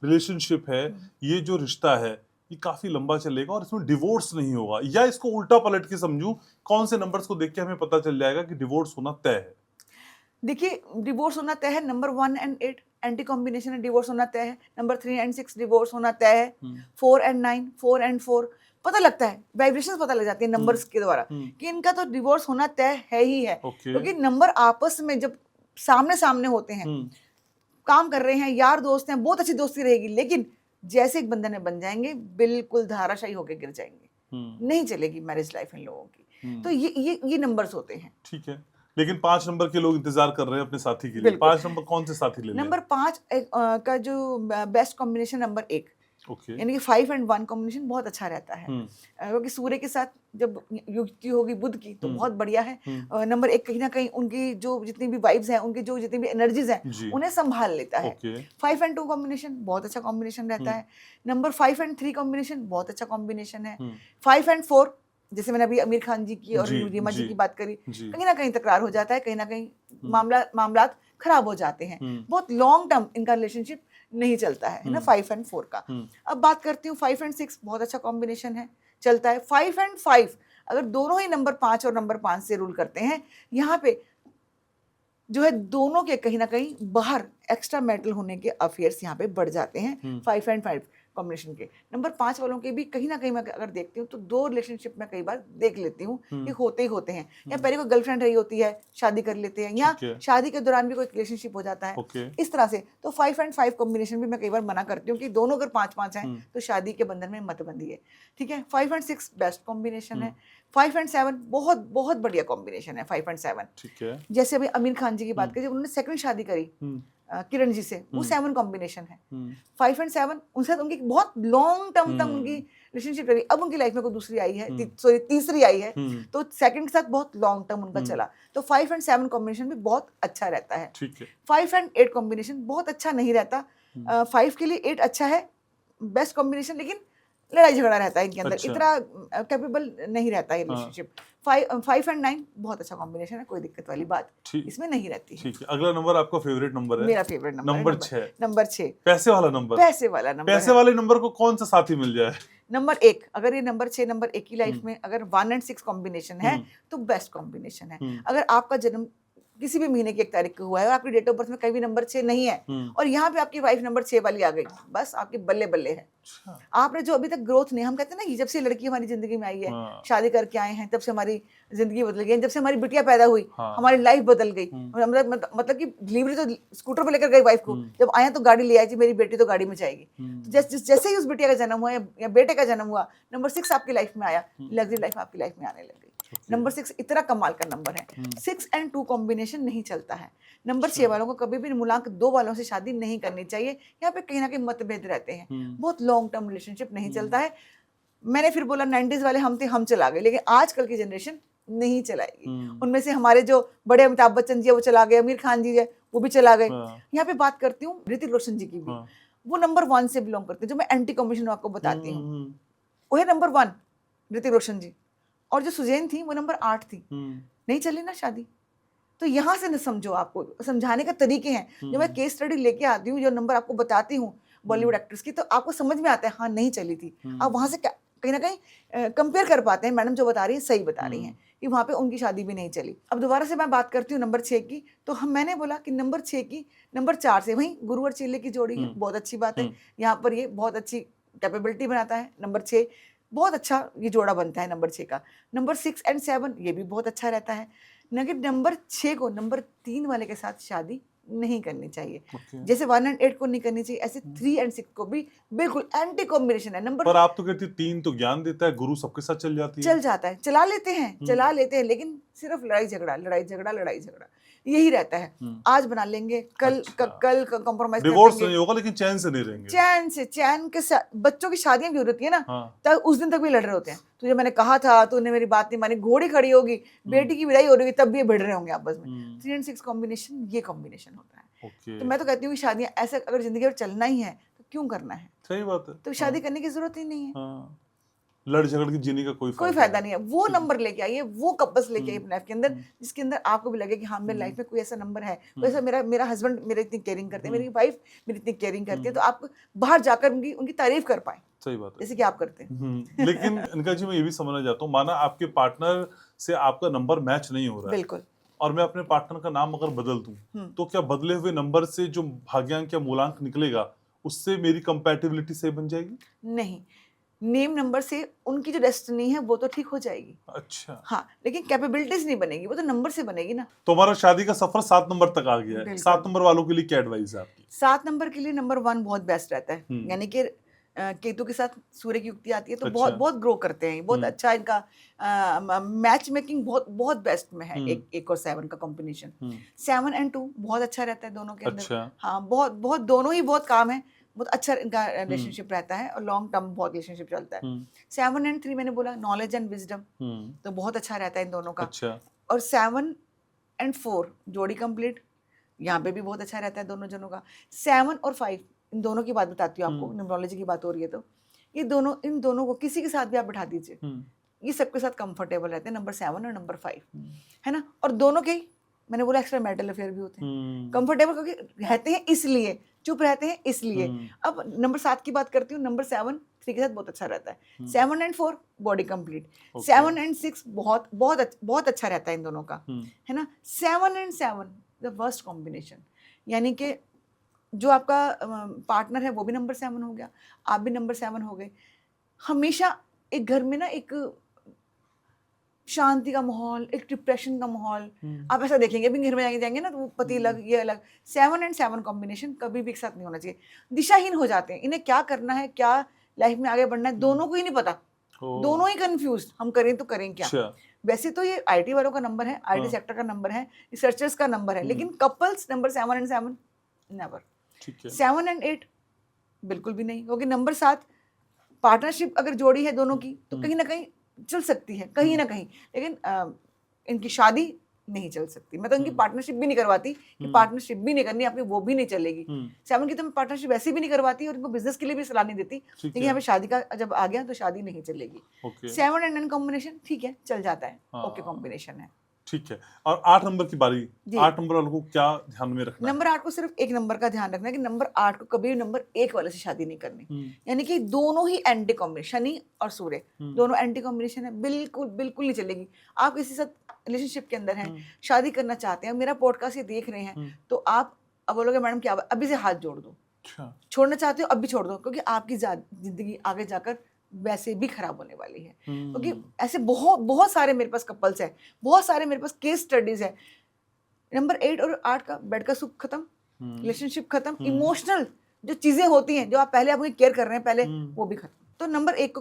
रिलेशनशिप है, ये जो रिश्ता है, ये काफी लंबा चलेगा और इसमें डिवोर्स नहीं होगा, या इसको उल्टा पलट के समझूं, कौन से नंबर्स को देख के हमें पता चल जाएगा कि डिवोर्स होना तय है? देखिए, डिवोर्स होना तय है, नंबर 1 and 8 एंटी कॉम्बिनेशन है, डिवोर्स होना तय है। नंबर 3 and 6 डिवोर्स होना तय है। 4 and 9, 4 and 4 पता लगता है, वाइब्रेशंस पता लग जाती है नंबर्स के द्वारा कि इनका तो डिवोर्स होना तय है ही है। क्योंकि नंबर आपस में जब सामने सामने होते हैं, काम कर रहे हैं, यार दोस्त हैं, बहुत अच्छी दोस्ती रहेगी, लेकिन जैसे एक बंधन में बन जाएंगे, बिल्कुल धाराशायी होकर गिर जाएंगे, नहीं चलेगी मैरिज लाइफ इन लोगों की। तो ये नंबर्स होते हैं। ठीक है, लेकिन 5 नंबर के लोग इंतजार कर रहे हैं अपने साथी के लिए। 5 नंबर कौन से साथी ले लें? नंबर 5 का जो बेस्ट कॉम्बिनेशन नंबर 1, यानी कि 5 and 1 कॉम्बिनेशन बहुत अच्छा रहता है, क्योंकि सूर्य के साथ जब युक्ति होगी बुध की तो बहुत बढ़िया है। नंबर 1 कहीं ना कहीं उनकी जो जितनी भी वाइब्स हैं, उनकी जो जितनी भी एनर्जीज हैं, उन्हें संभाल लेता है। 5 and 2 कॉम्बिनेशन बहुत अच्छा कॉम्बिनेशन रहता है। नंबर 5 and 3 कॉम्बिनेशन बहुत अच्छा कॉम्बिनेशन है। 5 and 4, जैसे मैंने अभी आमिर खान जी की और रीमा जी की बात करी, कहीं ना कहीं तकरार हो जाता है, कहीं ना कहीं मामलात खराब हो जाते हैं, बहुत लॉन्ग टर्म इनका रिलेशनशिप नहीं चलता है ना 5 and 4 का। अब बात करती हूँ 5 and 6, बहुत अच्छा कॉम्बिनेशन है, चलता है। 5 and 5 अगर दोनों ही नंबर 5 और नंबर 5 से रूल करते हैं, यहाँ पे जो है दोनों के कहीं ना कहीं बाहर एक्स्ट्रा मैरिटल होने के अफेयर्स यहाँ पे बढ़ जाते हैं 5 and 5 कॉम्बिनेशन के। नंबर 5 वालों के भी कहीं ना कहीं मैं अगर देखती हूँ तो 2 रिलेशनशिप में कई बार देख लेती हूँ कि होते ही होते हैं, या पहले कोई गर्लफ्रेंड रही होती है, शादी कर लेते हैं, या शादी के दौरान भी कोई रिलेशनशिप हो जाता है, इस तरह से। तो 5 and 5 कॉम्बिनेशन भी मैं कई बार मना करती हूँ कि दोनों अगर 5-5 हैं तो शादी के बंधन में मत बंधिए, ठीक है। 5 and 6 बेस्ट कॉम्बिनेशन है। 5 and 7 बहुत बहुत बढ़िया कॉम्बिनेशन है। 5 and 7, ठीक है। जैसे अभी आमिर खान जी की बात करें, जब उन्होंने सेकंड शादी करी किरण जी से, वो 7 कॉम्बिनेशन है। 5 and 7 उनसे उनकी बहुत लॉन्ग टर्म तक उनकी रिलेशनशिप रही। अब उनकी लाइफ में कोई दूसरी आई है, सॉरी तीसरी आई है, तो सेकंड के साथ बहुत लॉन्ग टर्म उनका चला। तो 5 and 7 कॉम्बिनेशन भी बहुत अच्छा रहता है। 5 and 8 कॉम्बिनेशन बहुत अच्छा नहीं रहता। 5 के लिए 8 अच्छा है, बेस्ट कॉम्बिनेशन, लेकिन लड़ाई झगड़ा रहता है इनके अंदर, इतना कैपेबल नहीं रहता है रिलेशनशिप। 5 and 9 बहुत अच्छा कॉम्बिनेशन है, कोई दिक्कत वाली बात इसमें नहीं रहती। ठीक है, अगला नंबर आपका फेवरेट नंबर है? मेरा फेवरेट नंबर 6। नंबर 6 पैसे वाला नंबर। पैसे वाला नंबर। पैसे वाले नंबर को कौन सा साथी मिल जाए? नंबर 1, अगर ये नंबर 6 नंबर 1 की लाइफ में अगर 1 and 6 कॉम्बिनेशन है तो बेस्ट कॉम्बिनेशन है। अगर आपका जन्म किसी भी महीने की 1 तारीख को हुआ है और आपकी डेट ऑफ बर्थ में कहीं भी नंबर 6 नहीं है, और यहाँ पे आपकी वाइफ नंबर 6 वाली आ गई, बस आपके बल्ले बल्ले है। आपने जो अभी तक ग्रोथ नहीं, हम कहते हैं ना कि जब से लड़की हमारी जिंदगी में आई है, शादी करके आए हैं, तब से हमारी जिंदगी बदल गई, जब से हमारी बिटिया पैदा हुई हमारी लाइफ बदल गई। मतलब कि डिलीवरी तो स्कूटर पर लेकर गई वाइफ को, जब आए तो गाड़ी ले आई थी, मेरी बेटी तो गाड़ी में जाएगी। जैसे ही उस बिटिया का जन्म हुआ या बेटे का जन्म हुआ, नंबर 6 आपकी लाइफ में आया, लग्जरी लाइफ आपकी लाइफ में आने लग गई। नंबर 6 इतना कमाल का नंबर है। 6 and 2 कॉम्बिनेशन नहीं चलता है। नंबर 6 वालों को कभी भी मूलांक 2 वालों से शादी नहीं करनी चाहिए। यहाँ पे कहीं ना कहीं मतभेद रहते हैं, बहुत लॉन्ग टर्म रिलेशनशिप नहीं चलता है। मैंने फिर बोला 90s वाले हम थे, हम चला गए, लेकिन आजकल की जनरेशन नहीं चलाएगी। उनमें से हमारे जो बड़े अमिताभ बच्चन जी है वो चला गए, आमिर खान जी है वो भी चला गए। यहाँ पे बात करती हूँ ऋतिक रोशन जी की भी, वो नंबर 1 से बिलोंग करते हैं, जो मैं एंटी कॉम्बिनेशन आपको बताती हूँ, वो है नंबर 1 ऋतिक रोशन जी। और जो सुजैन थी वो नंबर 8 थी, नहीं चली ना शादी। तो यहाँ से न समझो, आपको समझाने का तरीके हैं। जो मैं केस स्टडी लेके आती हूँ, जो नंबर आपको बताती हूँ बॉलीवुड एक्ट्रेस की, तो आपको समझ में आता है हाँ नहीं चली थी। आप वहां से कहीं ना कहीं कंपेयर कर पाते हैं, मैडम जो बता रही है सही बता रही हैं कि वहाँ पे उनकी शादी भी नहीं चली। अब दोबारा से मैं बात करती हूँ नंबर 6 की, तो मैंने बोला कि नंबर 6 की नंबर 4 से वही गुरु और चेले की जोड़ी है, बहुत अच्छी बात है, यहाँ पर ये बहुत अच्छी कैपेबिलिटी बनाता है। नंबर 6 बहुत अच्छा ये जोड़ा बनता है नंबर 6 का। नंबर 6 एंड 7 ये भी बहुत अच्छा रहता है। लेकिन नंबर 6 को नंबर 3 वाले के साथ शादी नहीं करनी चाहिए। जैसे 1 एंड 8 को नहीं करनी चाहिए, ऐसे 3 एंड 6 को भी बिल्कुल एंटी कॉम्बिनेशन है। नंबर पर आप तो कहती 3 तो ज्ञान देता है, गुरु सबके साथ चल जाती है। चल जाता है, चला लेते हैं, लेकिन सिर्फ लड़ाई झगड़ा यही रहता है। आज बना लेंगे, कल कल कंप्रोमाइज कर डिवोर्स नहीं होगा, लेकिन चैन से नहीं रहेंगे। चैन के साथ बच्चों की शादियां भी होती है ना, तब उस दिन तक भी लड़ रहे होते हैं। तुझे मैंने कहा था, तूने मेरी बात नहीं मानी, घोड़ी खड़ी होगी, बेटी की विदाई हो रही होगी, तब भी ये भिड़ रहे होंगे आपस में। 3 एंड 6 कॉम्बिनेशन, ये कॉम्बिनेशन होता है। तो मैं तो कहती हूँ कि शादियां ऐसे अगर जिंदगी में चलना ही है तो क्यों करना है? सही बात है। तो शादी करने की जरूरत ही नहीं है। लड़ झगड़ के जीने का कोई फायदा नहीं है। वो नंबर लेके आइए, वो कपल्स लेके आइए अपने लाइफ के अंदर, जिसके अंदर आपको भी लगे कि हाँ मेरी लाइफ में कोई ऐसा नंबर है, कोई ऐसा मेरा हस्बैंड मेरे इतनी केयरिंग करते हैं, मेरी वाइफ मेरी इतनी केयरिंग करती है, तो आप बाहर जाकर उनकी तारीफ कर पाए। सही बात है, जैसे कि आप करते हैं। लेकिन इनका जी मैं ये भी समझना चाहता हूँ, माना आपके पार्टनर से आपका नंबर मैच नहीं हो रहा है, बिल्कुल, और मैं अपने पार्टनर का नाम अगर बदल दूं, तो क्या बदले हुए नंबर से जो भाग्यांक या मूलांक निकलेगा उससे मेरी कंपैटिबिलिटी सही बन जाएगी? नहीं, नेम नंबर से उनकी जो डेस्टिनी है वो तो ठीक हो जाएगी। अच्छा। हाँ, लेकिन कैपेबिलिटीज नहीं बनेगी, वो तो नंबर से बनेगी ना। तो हमारा शादी का सफर 7 नंबर तक आ गया है। 7 नंबर वालों के लिए क्या एडवाइस है आपकी? 7 नंबर के लिए नंबर 1 बहुत बेस्ट रहता है। यानी कि केतु के साथ सूर्य की युक्ति आती है तो बहुत बहुत ग्रो करते हैं, बहुत अच्छा इनका मैच मेकिंग बहुत बेस्ट में है। एक और 7 का कॉम्बिनेशन, 7 एंड 2 बहुत अच्छा रहता है दोनों के अंदर। हाँ, बहुत दोनों ही बहुत काम है, बहुत अच्छा इनका रिलेशनशिप रहता है और लॉन्ग टर्म बहुत रिलेशनशिप चलता है। 7 एंड 3 मैंने बोला नॉलेज एंड विजडम, तो बहुत अच्छा रहता है इन दोनों का। अच्छा। और 7 एंड 4 जोड़ी कंप्लीट, यहाँ पे भी बहुत अच्छा रहता है दोनों जनों का। 7 और 5 इन दोनों की बात बताती हूँ आपको, न्यूमरोलॉजी की बात हो रही है तो ये दोनों, इन दोनों को किसी के साथ भी आप बैठा दीजिए, ये सबके साथ कंफर्टेबल रहते हैं, नंबर 7 और नंबर 5, है ना। और दोनों के मैंने बोला एक्स्ट्रा मैरिटल अफेयर भी होते हैं। कंफर्टेबल क्योंकि रहते हैं इसलिए, चुप रहते हैं इसलिए। अब नंबर 7 की बात करती हूँ, नंबर 7 3 के साथ बहुत अच्छा रहता है। 7 एंड 4 बॉडी कंप्लीट, 7 एंड 6 बहुत अच्छा रहता है इन दोनों का, है ना। 7 एंड 7 द वर्स्ट कॉम्बिनेशन, यानी कि जो आपका पार्टनर है वो भी नंबर 7 हो गया, आप भी नंबर 7 हो गए। हमेशा एक घर में ना एक शांति का माहौल, एक डिप्रेशन का माहौल आप ऐसा देखेंगे। अभी घर में जाएंगे ना तो वो पति अलग ये अलग। 7 एंड 7 कॉम्बिनेशन कभी भी एक साथ नहीं होना चाहिए, दिशाहीन हो जाते हैं। इन्हें क्या करना है, क्या लाइफ में आगे बढ़ना है, दोनों को ही नहीं पता, दोनों ही कंफ्यूज, हम करें तो करें क्या। वैसे तो ये आईटी वालों का नंबर है, आईटी सेक्टर का नंबर है, रिसर्चर्स का नंबर है, लेकिन couples number 7 and 7 never. 7 and 8 बिल्कुल भी नहीं, क्योंकि नंबर 7 पार्टनरशिप अगर जोड़ी है दोनों की तो कहीं ना कहीं चल सकती है, कहीं ना कहीं, लेकिन इनकी शादी नहीं चल सकती। मैं तो इनकी पार्टनरशिप भी नहीं करवाती, कि पार्टनरशिप भी नहीं करनी आपकी, वो भी नहीं चलेगी। 7 की तो मैं पार्टनरशिप ऐसी भी नहीं करवाती और इनको बिजनेस के लिए भी सलाह नहीं देती, लेकिन यहाँ पे शादी का जब आ गया तो शादी नहीं चलेगी। 7 एंड 9 कॉम्बिनेशन ठीक है, चल जाता है, ओके कॉम्बिनेशन है, ठीक है। और 8 नंबर की बारी, 8 नंबर वालों को क्या ध्यान में रखना है? नंबर 8 को सिर्फ एक नंबर का ध्यान रखना है कि नंबर 8 को कभी भी नंबर 1 वाले से शादी नहीं करनी। यानी कि दोनों ही एंटी कॉम्बिनेशन, शनि और सूर्य दोनों एंटी कॉम्बिनेशन है, बिल्कुल बिल्कुल नहीं चलेगी। आप किसी से रिलेशनशिप के अंदर हैं, शादी करना चाहते हैं, मेरा पॉडकास्ट ये देख रहे हैं, तो आप अब बोलोगे मैडम क्या अभी से हाथ जोड़ दो, छोड़ना चाहते हो अब भी छोड़ दो, क्योंकि आपकी जिंदगी आगे जाकर वैसे भी खराब होने वाली है। क्योंकि ऐसे बहुत सारे मेरे पास कपल्स हैं, बहुत सारे मेरे पास केस स्टडीज है। नंबर 8 और 8 का बेड का सुख खत्म, रिलेशनशिप खत्म, इमोशनल जो चीजें होती हैं जो आप पहले आपकी केयर कर रहे हैं पहले, वो भी खत्म। तो नंबर 8 को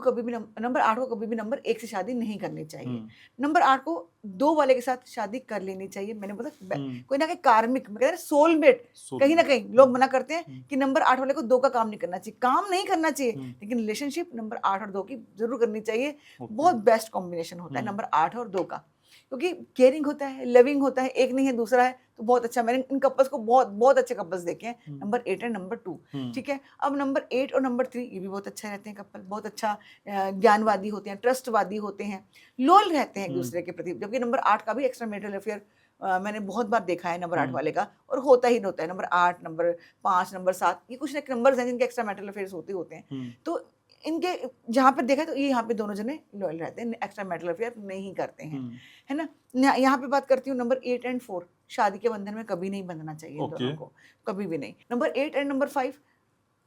कभी भी नंबर 1 से शादी नहीं करनी चाहिए। नंबर 8 को 2 वाले के साथ शादी कर लेनी चाहिए। मैंने बोला कोई ना कोई कार्मिक, मैं कह रहा सोलमेट, कहीं ना कहीं लोग मना करते हैं कि नंबर 8 वाले को 2 का काम नहीं करना चाहिए, काम नहीं करना चाहिए, लेकिन रिलेशनशिप नंबर 8 और 2 की जरूर करनी चाहिए। बहुत बेस्ट कॉम्बिनेशन होता है नंबर 8 और 2 का, क्योंकि केयरिंग होता है, लविंग होता है, एक नहीं है दूसरा है, तो बहुत अच्छा। मैंने इन कपल्स को बहुत अच्छे कपल्स देखे हैं, नंबर 8 एंड नंबर 2, ठीक है। अब नंबर 8 और नंबर 3 ये भी बहुत अच्छे रहते हैं कपल, बहुत अच्छा ज्ञानवादी होते हैं, ट्रस्टवादी होते हैं, लोयल रहते हैं एक दूसरे के प्रति। जबकि नंबर 8 का भी एक्स्ट्रा मैरिटल अफेयर मैंने बहुत बार देखा है नंबर 8 वाले का, और होता ही नंबर 8, नंबर 5, नंबर 7, ये कुछ ना नंबर्स हैं जिनके एक्स्ट्रा मैरिटल अफेयर्स होते हैं। तो इनके जहाँ पे देखा तो ये यहाँ पे दोनों जने लॉयल रहते हैं, एक्स्ट्रा मैरिटल अफेयर नहीं करते हैं, है ना। यहाँ पे बात करती हूँ नंबर 8 एंड 4, शादी के बंधन में कभी नहीं बंधना चाहिए इन दोनों को, कभी भी नहीं। नंबर 8 एंड नंबर 5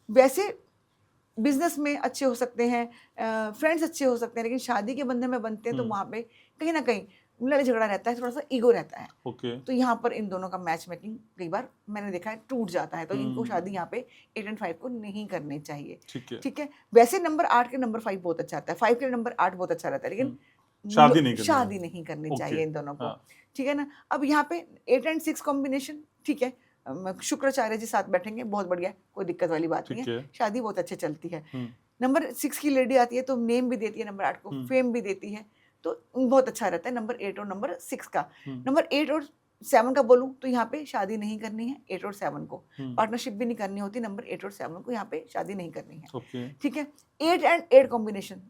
वैसे बिजनेस में अच्छे हो सकते हैं, फ्रेंड्स अच्छे हो सकते हैं, लेकिन शादी के बंधन में बनते हैं तो वहाँ पे कहीं ना कहीं लड़ाई झगड़ा रहता है, थोड़ा सा ईगो रहता है। तो यहाँ पर इन दोनों का मैच मेकिंग कई बार मैंने देखा है टूट जाता है, तो इनको शादी यहाँ पे 8 एंड 5 को नहीं करनी चाहिए। ठीक है। वैसे नंबर 8 के नंबर 5 बहुत अच्छा आता है, 5 के नंबर 8 बहुत अच्छा रहता है, लेकिन शादी नहीं करनी चाहिए इन दोनों को, ठीक है ना। अब यहाँ पे 8 एंड 6 कॉम्बिनेशन, ठीक है, शुक्राचार्य जी साथ बैठेंगे, बहुत बढ़िया, कोई दिक्कत वाली बात नहीं है, शादी बहुत अच्छे चलती है। नंबर 6 की लेडी आती है तो नेम भी देती है, नंबर 8 को फेम भी देती है, तो बहुत अच्छा रहता है नंबर 8 और नंबर 6 का। नंबर 8 और 7 का बोलूं तो यहाँ पे शादी नहीं करनी है 8 और 7 को, पार्टनरशिप भी नहीं करनी होती, नंबर 8 और 7 को यहाँ पे शादी नहीं करनी है। ठीक है। 8 एंड 8 कॉम्बिनेशन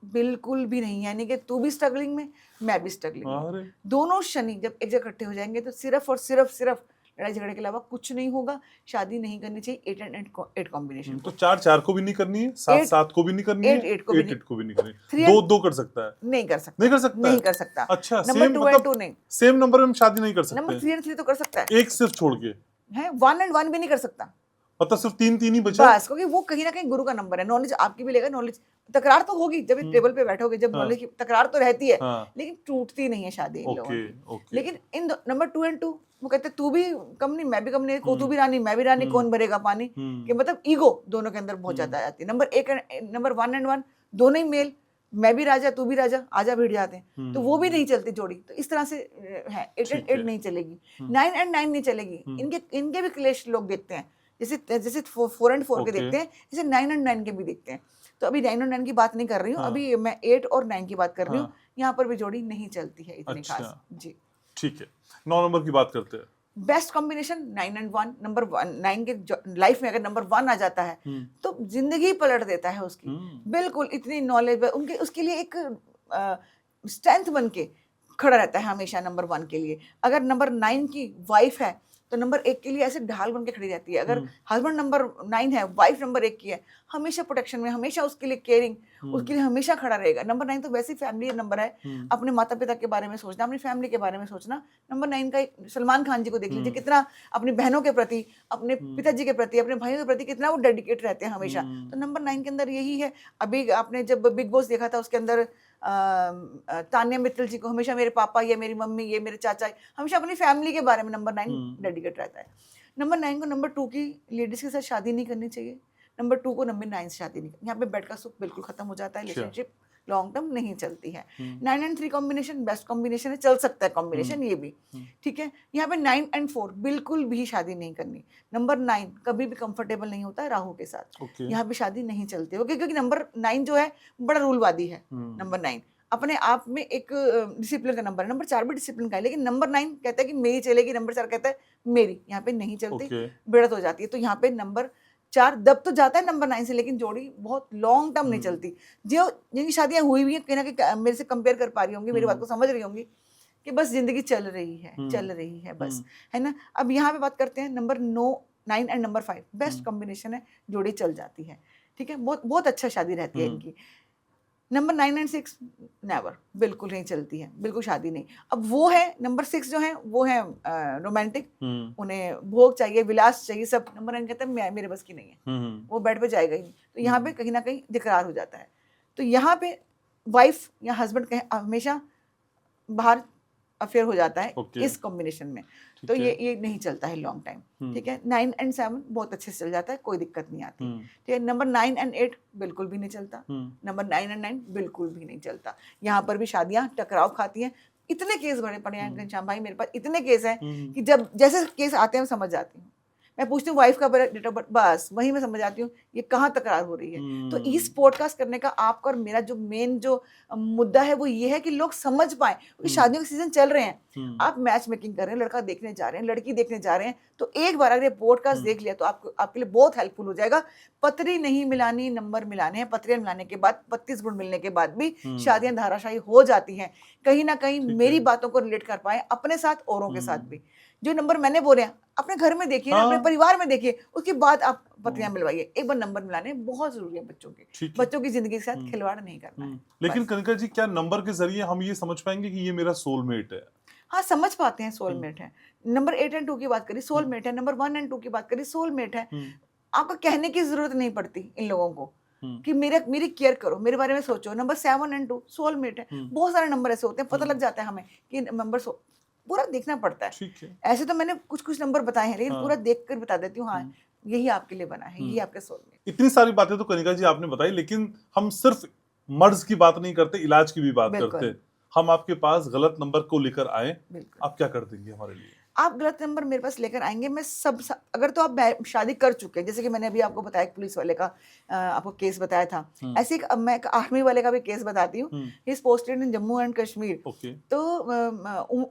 बिल्कुल भी नहीं, यानी कि तू भी स्ट्रगलिंग में, मैं भी स्ट्रगलिंग में, दोनों शनि जब एक जगह इकट्ठे हो जाएंगे तो सिर्फ और सिर्फ लड़ाई झगड़े के अलावा कुछ नहीं होगा। शादी नहीं करनी चाहिए 8 एंड 8 कॉम्बिनेशन। तो 4 को भी नहीं करनी है, 7 को भी नहीं करनी है, 8 को भी नहीं करनी है। 2 कर सकता है? नहीं कर सकता। अच्छा, नंबर 2 एंड 2 नहीं, सेम नंबर में हम शादी नहीं कर सकते। नंबर 3 एंड 3 तो कर सकता है, एक सिर्फ छोड़ के है। 1 एंड 1 भी नहीं कर सकता, मतलब सिर्फ 3 ही बचा बस, क्योंकि वो कहीं ना कहीं गुरु का नंबर है। नॉलेज आपकी भी लेगा, नॉलेज तकरार तो होगी जब टेबल पे बैठोगे, जब नॉलेज की तकरार तो रहती है, लेकिन टूटती नहीं है शादी इन लोगों की। लेकिन इन नंबर 2 एंड 2 वो कहते तू भी कम नहीं मैं भी कम नहीं, को तू भी रानी मैं भी रानी, कौन भरेगा पानी, कि मतलब ईगो दोनों के अंदर बहुत ज्यादा आती है। नंबर 1 एंड 1 दोनों ही मेल, मैं भी राजा तू भी राजा, आजा भिड़ जाते हैं, तो वो भी नहीं चलती जोड़ी। तो इस तरह से है। 8 एंड 8 नहीं चलेगी, 9 एंड 9 नहीं चलेगी। इनके भी क्लेश लोग देखते हैं, जैसे 4 एंड 4 के देखते हैं, जैसे 9 एंड 9 के भी देखते हैं। तो अभी 9 और 9 की बात नहीं कर रही हूँ, अभी मैं 8 और 9 की बात कर रही हूँ। यहाँ पर भी जोड़ी नहीं चलती है इतनी खास जी। ठीक है, 9 नंबर की बात करते हैं। Best combination 9 and 1। नंबर 9 के लाइफ में अगर नंबर 1 आ जाता है तो जिंदगी पलट देता है उसकी, बिल्कुल। इतनी नॉलेज उनके, उसके लिए एक स्ट्रेंथ बन के खड़ा रहता है हमेशा नंबर 1 के लिए। अगर नंबर 9 की वाइफ है तो नंबर 1 के लिए ऐसे ढाल बन के खड़ी रहती है। अगर हस्बैंड नंबर 9 है, वाइफ नंबर 1 की है, हमेशा प्रोटेक्शन में, हमेशा उसके लिए केयरिंग, उसके लिए हमेशा खड़ा रहेगा। नंबर 9 तो वैसे ही फैमिली नंबर है, अपने माता पिता के बारे में सोचना, अपनी फैमिली के बारे में सोचना। नंबर 9 का सलमान खान जी को देख लीजिए, कितना अपनी बहनों के प्रति, अपने पिताजी के प्रति, अपने भाइयों के प्रति कितना वो डेडिकेट रहते हैं हमेशा। तो नंबर 9 के अंदर यही है। अभी आपने जब बिग बॉस देखा था, उसके अंदर तान्या मित्तल जी को हमेशा मेरे पापा, ये मेरी मम्मी, ये मेरे चाचा, हमेशा अपनी फैमिली के बारे में नंबर 9 डेडिकेट रहता है। नंबर 9 को नंबर 2 की लेडीज के साथ शादी नहीं करनी चाहिए, नंबर 2 को नंबर 9 से शादी नहीं, यहाँ पे बेड का सुख बिल्कुल खत्म हो जाता है, रिलेशनशिप लॉन्ग टर्म नहीं चलती है। 9 एंड 3 कॉम्बिनेशन बेस्ट कॉम्बिनेशन है, चल सकता है कॉम्बिनेशन ये भी, ठीक है। यहाँ पे 9 एंड 4 बिल्कुल भी शादी नहीं करनी। नंबर 9 कभी भी कंफर्टेबल नहीं होता है राहु के साथ, यहाँ पे शादी नहीं चलती है, क्योंकि नंबर 9 जो है बड़ा रूलवादी है। नंबर 9 अपने आप में एक डिसिप्लिन का नंबर है। नंबर 4 भी डिसिप्लिन का है, लेकिन नंबर 9 कहता है कि मेरी चलेगी, नंबर 4 कहता है मेरी, यहाँ पे नहीं चलती, बिड़त हो जाती है। तो यहाँ पे नंबर 4 दब तो जाता है नंबर 9 से, लेकिन जोड़ी बहुत लॉन्ग टर्म नहीं चलती। जो जिनकी शादियां हुई हुई हैं, कहीं ना कहीं मेरे से कंपेयर कर पा रही होंगी, मेरी बात को समझ रही होंगी कि बस जिंदगी चल रही है बस, है ना। अब यहाँ पे बात करते हैं number 9 and number 5 best combination है, जोड़ी चल जाती है, ठीक है, बहुत अच्छा शादी रहती है इनकी। नंबर 9 एंड 6 नेवर, बिल्कुल नहीं चलती है, बिल्कुल शादी नहीं। अब वो है नंबर 6 जो है वो है रोमांटिक, उन्हें भोग चाहिए, विलास चाहिए, सब। नंबर 9 कहता है मेरे बस की नहीं है, वो बेड पे जाएगा ही नहीं। तो यहाँ पे कहीं ना कहीं दिकरार हो जाता है। तो यहाँ पे वाइफ या हस्बैंड हमेशा बाहर अफेयर हो जाता है इस कॉम्बिनेशन में। तो ये नहीं चलता है लॉन्ग टाइम, ठीक है। 9 एंड 7 बहुत अच्छे से चल जाता है, कोई दिक्कत नहीं आती, ठीक है। नंबर 9 एंड 8 बिल्कुल भी नहीं चलता, नंबर 9 एंड 9 बिल्कुल भी नहीं चलता। यहाँ पर भी शादियां टकराव खाती हैं। इतने केस भरे पड़े हैं घनश्याम भाई, मेरे पास इतने केस हैं कि जब जैसे केस आते हैं समझ जाती हूँ। मैं पूछती हूँ वाइफ का डेट ऑफ बर्थ, बस वही मैं समझ आती हूँ ये कहाँ तकरार हो रही है। तो इस पॉडकास्ट करने का आपका और मेरा जो मेन जो मुद्दा है वो ये है कि लोग समझ पाए, क्योंकि शादियों के सीजन चल रहे हैं, आप मैच मेकिंग कर रहे हैं, लड़का देखने जा रहे हैं, लड़की देखने जा रहे हैं, तो एक बार अगर ये पॉडकास्ट देख लिया तो आपके लिए बहुत हेल्पफुल हो जाएगा। पत्री नहीं मिलानी, नंबर मिलाने हैं। पत्रियां मिलाने के बाद 32 गुण मिलने के बाद भी शादियां धाराशाही हो जाती हैं। कहीं ना कहीं मेरी बातों को रिलेट कर पाए अपने साथ, औरों के साथ भी, जो नंबर मैंने बोले हैं अपने घर में देखिए ना, हाँ। अपने परिवार में देखिए, उसके बाद आप पत्रियां मिलवाइए। एक बार नंबर मिलाने बहुत जरूरी है बच्चों के, ठीक है। बच्चों की जिंदगी के साथ खिलवाड़ नहीं करना है। लेकिन बस। कनिका जी, क्या नंबर के जरिए हम ये समझ पाएंगे कि ये मेरा सोलमेट है? हाँ, समझ पाते हैं सोलमेट है। नंबर 8 एंड 2 की बात करी, सोलमेट है। नंबर 1 एंड 2 की बात करी, सोलमेट है। आपको कहने की जरूरत नहीं पड़ती इन लोगों को कि मेरी केयर करो, मेरे बारे में सोचो। नंबर 7 एंड 2 सोलमेट है। बहुत सारे नंबर ऐसे होते हैं, पता लग जाता है हमें कि नंबर पूरा देखना पड़ता है। ठीक है। ऐसे तो मैंने कुछ कुछ नंबर बताए हैं, लेकिन पूरा देख कर बता देती हूँ, हाँ यही आपके लिए बना है, यही आपके सोलमेट। इतनी सारी बातें तो कनिका जी आपने बताई, लेकिन हम सिर्फ मर्ज की बात नहीं करते, इलाज की भी बात बिल्कुल। करते। हम आपके पास गलत नंबर को लेकर आए, बिल्कुल। आप क्या कर देंगे हमारे लिए? आप गलत नंबर मेरे पास लेकर आएंगे, मैं अगर तो आप शादी कर चुके हैं, जैसे कि मैंने अभी आपको बताया एक पुलिस वाले का आपको केस बताया था, ऐसे अब मैं एक आर्मी वाले का भी केस बताती हूँ। He is posted in Jammu and Kashmir. Okay. तो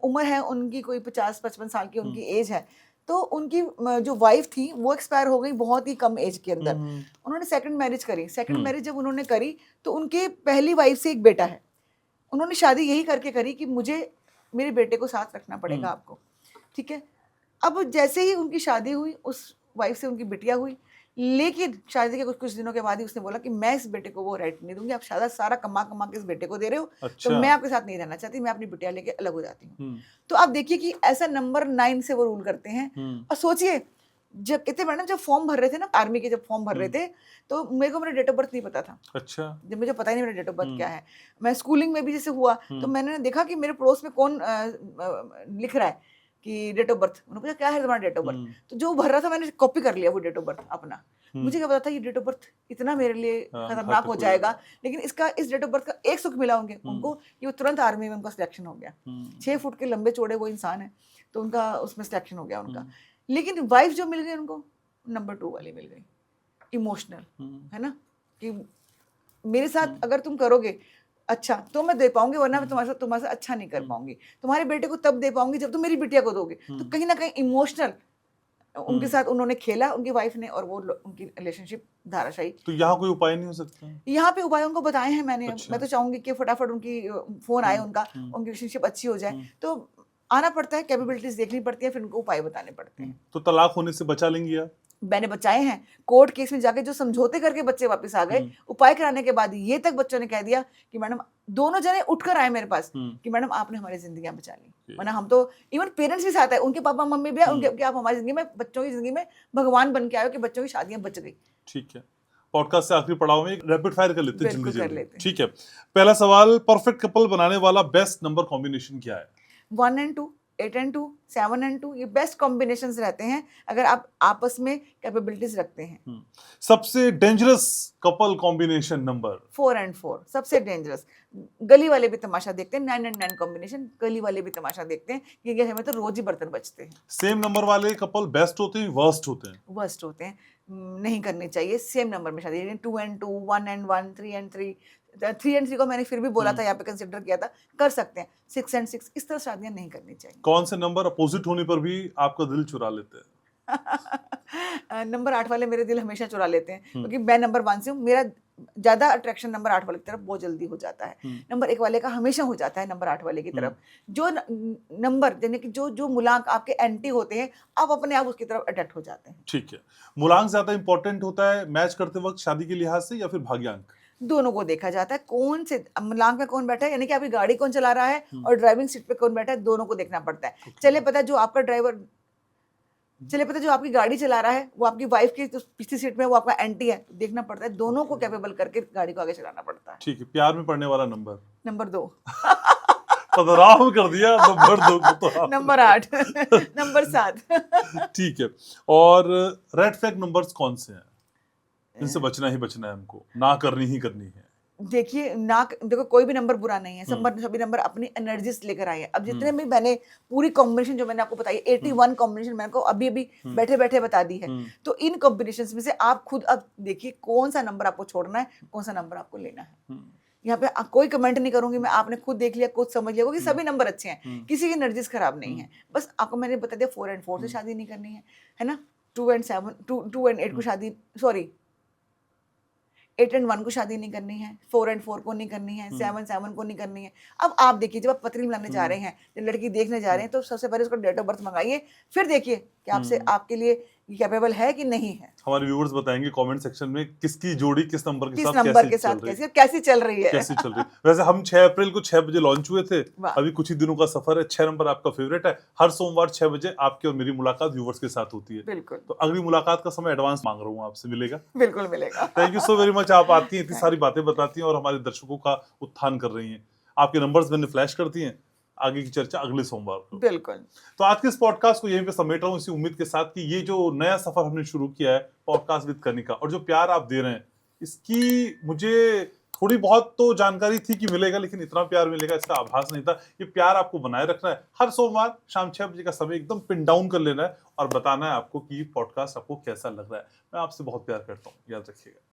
उम्र है उनकी कोई 50-55 साल की उनकी एज है। तो उनकी जो वाइफ थी वो एक्सपायर हो गई बहुत ही कम एज के अंदर। उन्होंने सेकंड मैरिज करी। सेकंड मैरिज जब उन्होंने करी तो उनके पहली वाइफ से एक बेटा है। उन्होंने शादी यही करके करी कि मुझे मेरे बेटे को साथ रखना पड़ेगा आपको, ठीक है। अब जैसे ही उनकी शादी हुई, उस वाइफ से उनकी बिटिया हुई, लेकिन शादी के कुछ दिनों के बाद ही उसने बोला कि मैं इस बेटे को वो राइट नहीं दूंगी, आप सारा कमा के इस बेटे को दे रहे हो। अच्छा। तो मैं आपके साथ नहीं रहना चाहती, मैं अपनी बिटिया लेके अलग हो जाती हूँ। तो आप देखिए कि ऐसा नंबर 9 से वो रूल करते हैं। और सोचिए, जब कहते मैडम जब फॉर्म भर रहे थे ना, आर्मी के जब फॉर्म भर रहे थे, तो मेरे को मेरा डेट ऑफ बर्थ नहीं पता था। अच्छा। जब मुझे पता ही नहीं मेरा डेट ऑफ बर्थ क्या है। मैं स्कूलिंग में भी जैसे हुआ तो मैंने देखा कि मेरे पड़ोस में कौन लिख रहा है कि डेट ऑफ बर्थ। उन्होंने पूछा क्या है तुम्हारा डेट ऑफ बर्थ, तो जो भर रहा था मैंने कॉपी कर लिया वो डेट ऑफ बर्थ अपना। मुझे क्या पता था ये डेट ऑफ बर्थ इतना मेरे लिए खतरनाक हो जाएगा। लेकिन इस डेट ऑफ बर्थ का एक सुख मिला उनको कि वो तुरंत आर्मी में उनका सिलेक्शन हो गया। 6 फुट के लंबे चौड़े वो इंसान है, तो उनका उसमें सिलेक्शन हो गया उनका। लेकिन वाइफ जो मिल गई उनको, नंबर 2 वाली मिल गई, इमोशनल, है ना, कि मेरे साथ अगर तुम करोगे अच्छा तो मैं दे पाऊंगी, वरना मैं तुम्हारे साथ अच्छा नहीं कर पाऊंगी। तुम्हारे बेटे को तब दे पाऊंगी जब तुम मेरी बिटिया को दोगे। तो कहीं ना कहीं इमोशनल उनके साथ उन्होंने खेला, उनकी वाइफ ने, और वो उनकी रिलेशनशिप धाराशायी। तो यहाँ कोई उपाय नहीं हो सकता? यहाँ पे उपाय उनको बताए हैं मैंने। अच्छा। मैं तो चाहूंगी कि फटाफट उनकी फोन आए उनका, उनकी रिलेशनशिप अच्छी हो जाए। तो आना पड़ता है, कैपेबिलिटीज देखनी पड़ती है, फिर उनको उपाय बताने पड़ते हैं। तो तलाक होने से बचा लेंगी आप? मैंने बचाए हैं। कोर्ट केस में जाके जो समझौते करके बच्चे वापस आ गए, उपाय कराने के बाद ये तक बच्चों ने कह दिया कि मैडम, दोनों जने उठकर आए मेरे पास कि मैडम आपने हमारी जिंदगियां बचा ली। वरना हम तो, इवन पेरेंट्स भी साथ है, उनके पापा मम्मी भी है, उनके आप हमारी जिंदगी में, बच्चों की जिंदगी में भगवान बन के आए हो कि बच्चों की शादियां बच गई। ठीक है, पॉडकास्ट से आखिरी पड़ाव में एक रैपिड फायर कर लेते हैं, बिल्कुल जल्दी कर लेते हैं। ठीक है, पहला सवाल, परफेक्ट कपल बनाने वाला बेस्ट नंबर कॉम्बिनेशन क्या है? 1 एंड 2, 8 एंड 2, 7 एंड 2, ये बेस्ट कॉम्बिनेशंस रहते हैं अगर आप आपस में कैपेबिलिटीज रखते हैं। सबसे dangerous couple combination number? 4 and 4 सबसे डेंजरस। गली वाले भी तमाशा देखते हैं। 9 एंड 9 कॉम्बिनेशन, गली वाले भी तमाशा देखते हैं, क्योंकि हमें तो रोज ही बर्तन बचते हैं। सेम नंबर वाले कपल बेस्ट होते हैं, वर्स्ट होते हैं? वर्स्ट होते हैं। नहीं करनी चाहिए सेम नंबर में शादी। 2 एंड 2, 1 एंड 1, 3 एंड 3, 3 एंड 3 को मैंने फिर भी बोला था, यहाँ पे कंसिडर किया था, कर सकते हैं। 6 एंड 6, इस तरह शादियां नहीं करनी चाहिए। कौन से नंबर अपोजिट होने पर भी आपका दिल चुरा लेते हैं? नंबर 8 वाले मेरे दिल हमेशा चुरा लेते हैं, क्योंकि मैं नंबर 1 से हूँ। मेरा ज्यादा अट्रैक्शन नंबर 8 वाले की तरफ बहुत जल्दी हो जाता है। नंबर 1 वाले का हमेशा हो जाता है नंबर 8 वाले की तरफ। जो नंबर यानी कि जो मूलांक आपके एंटी होते हैं, आप अपने आप उसकी तरफ अट्रैक्ट हो जाते हैं। ठीक है, मूलांक ज्यादा इंपॉर्टेंट होता है मैच करते वक्त शादी के लिहाज से, या फिर भाग्यांक? दोनों को देखा जाता है। कौन से मूलांक में कौन बैठा है, यानी कि आपकी गाड़ी कौन चला रहा है और ड्राइविंग सीट पे कौन बैठा है, दोनों को देखना पड़ता है। चले पता जो आपकी गाड़ी चला रहा है वो आपकी वाइफ की पिछली सीट में वो आपका एंटी है, तो देखना पड़ता है। दोनों को कैपेबल करके गाड़ी को आगे चलाना पड़ता है। ठीक है, प्यार में पड़ने वाला नंबर? नंबर 2। पदराव कर दिया नंबर 2 को तो। Number 8, number 7। ठीक है, और रेड फ्लैग नंबर्स कौन से हैं, इनसे बचना ही बचना है हमको, ना करनी ही करनी है? देखिए, देखो कोई भी नंबर बुरा नहीं है। सभी नंबर अपनी एनर्जीज लेकर आए हैं। अब जितने भी मैंने पूरी कॉम्बिनेशन जो मैंने आपको बताई, 81 कॉम्बिनेशन मैंने आपको अभी बैठे बैठे बता दी है। तो इन कॉम्बिनेशन में से आप खुद अब देखिए कौन सा नंबर आपको छोड़ना है, कौन सा नंबर आपको लेना है। यहाँ पे कोई कमेंट नहीं करूंगी मैं, आपने खुद देख लिया, खुद समझ लिया, क्योंकि सभी नंबर अच्छे हैं, किसी की एनर्जीज खराब नहीं है। बस आपको मैंने बता दिया 4 एंड 4 से शादी नहीं करनी है ना। 2 एंड 7, 2 एंड 8 को शादी, सॉरी 8 and 1 को शादी नहीं करनी है, 4 and 4 को नहीं करनी है, 7 7 को नहीं करनी है। अब आप देखिए, जब आप पत्री मिलाने जा रहे हैं, जब लड़की देखने जा रहे हैं, तो सबसे पहले उसका डेट ऑफ बर्थ मंगाइए, फिर देखिए कि आपसे आपके लिए कैपेबल है कि नहीं है। हमारे व्यूअर्स बताएंगे कमेंट सेक्शन में किसकी जोड़ी किस नंबर के किस साथ नंबर के साथ कैसी चल रही है। कैसी चल रही है। वैसे हम 6 अप्रैल को 6 बजे लॉन्च हुए थे, वाह। अभी कुछ ही दिनों का सफर है। 6 नंबर आपका फेवरेट है। हर सोमवार 6 बजे आपकी और मेरी मुलाकात व्यूअर्स के साथ होती है। बिल्कुल। तो अगली मुलाकात का समय एडवांस मांग रहा हूँ आपसे, मिलेगा? बिल्कुल मिलेगा। Thank you so very much. आप आती हैं, इतनी सारी बातें बताती हैं और हमारे दर्शकों का उत्थान कर रही हैं। आपके नंबर्स मैंने फ्लैश कर दिए हैं। आगे की चर्चा अगले सोमवार को। बिल्कुल। तो आज के इस पॉडकास्ट को यहीं पे समेट रहा हूँ, इसी उम्मीद के साथ कि ये जो नया सफर हमने शुरू किया है पॉडकास्ट विद कनिका, और जो प्यार आप दे रहे हैं, इसकी मुझे थोड़ी बहुत तो जानकारी थी कि मिलेगा, लेकिन इतना प्यार मिलेगा इसका आभास नहीं था। ये प्यार आपको बनाए रखना है। हर सोमवार शाम 6 बजे का समय एकदम पिन डाउन कर लेना है और बताना है आपको कि ये पॉडकास्ट आपको कैसा लग रहा है। मैं आपसे बहुत प्यार करता हूँ, याद रखिएगा।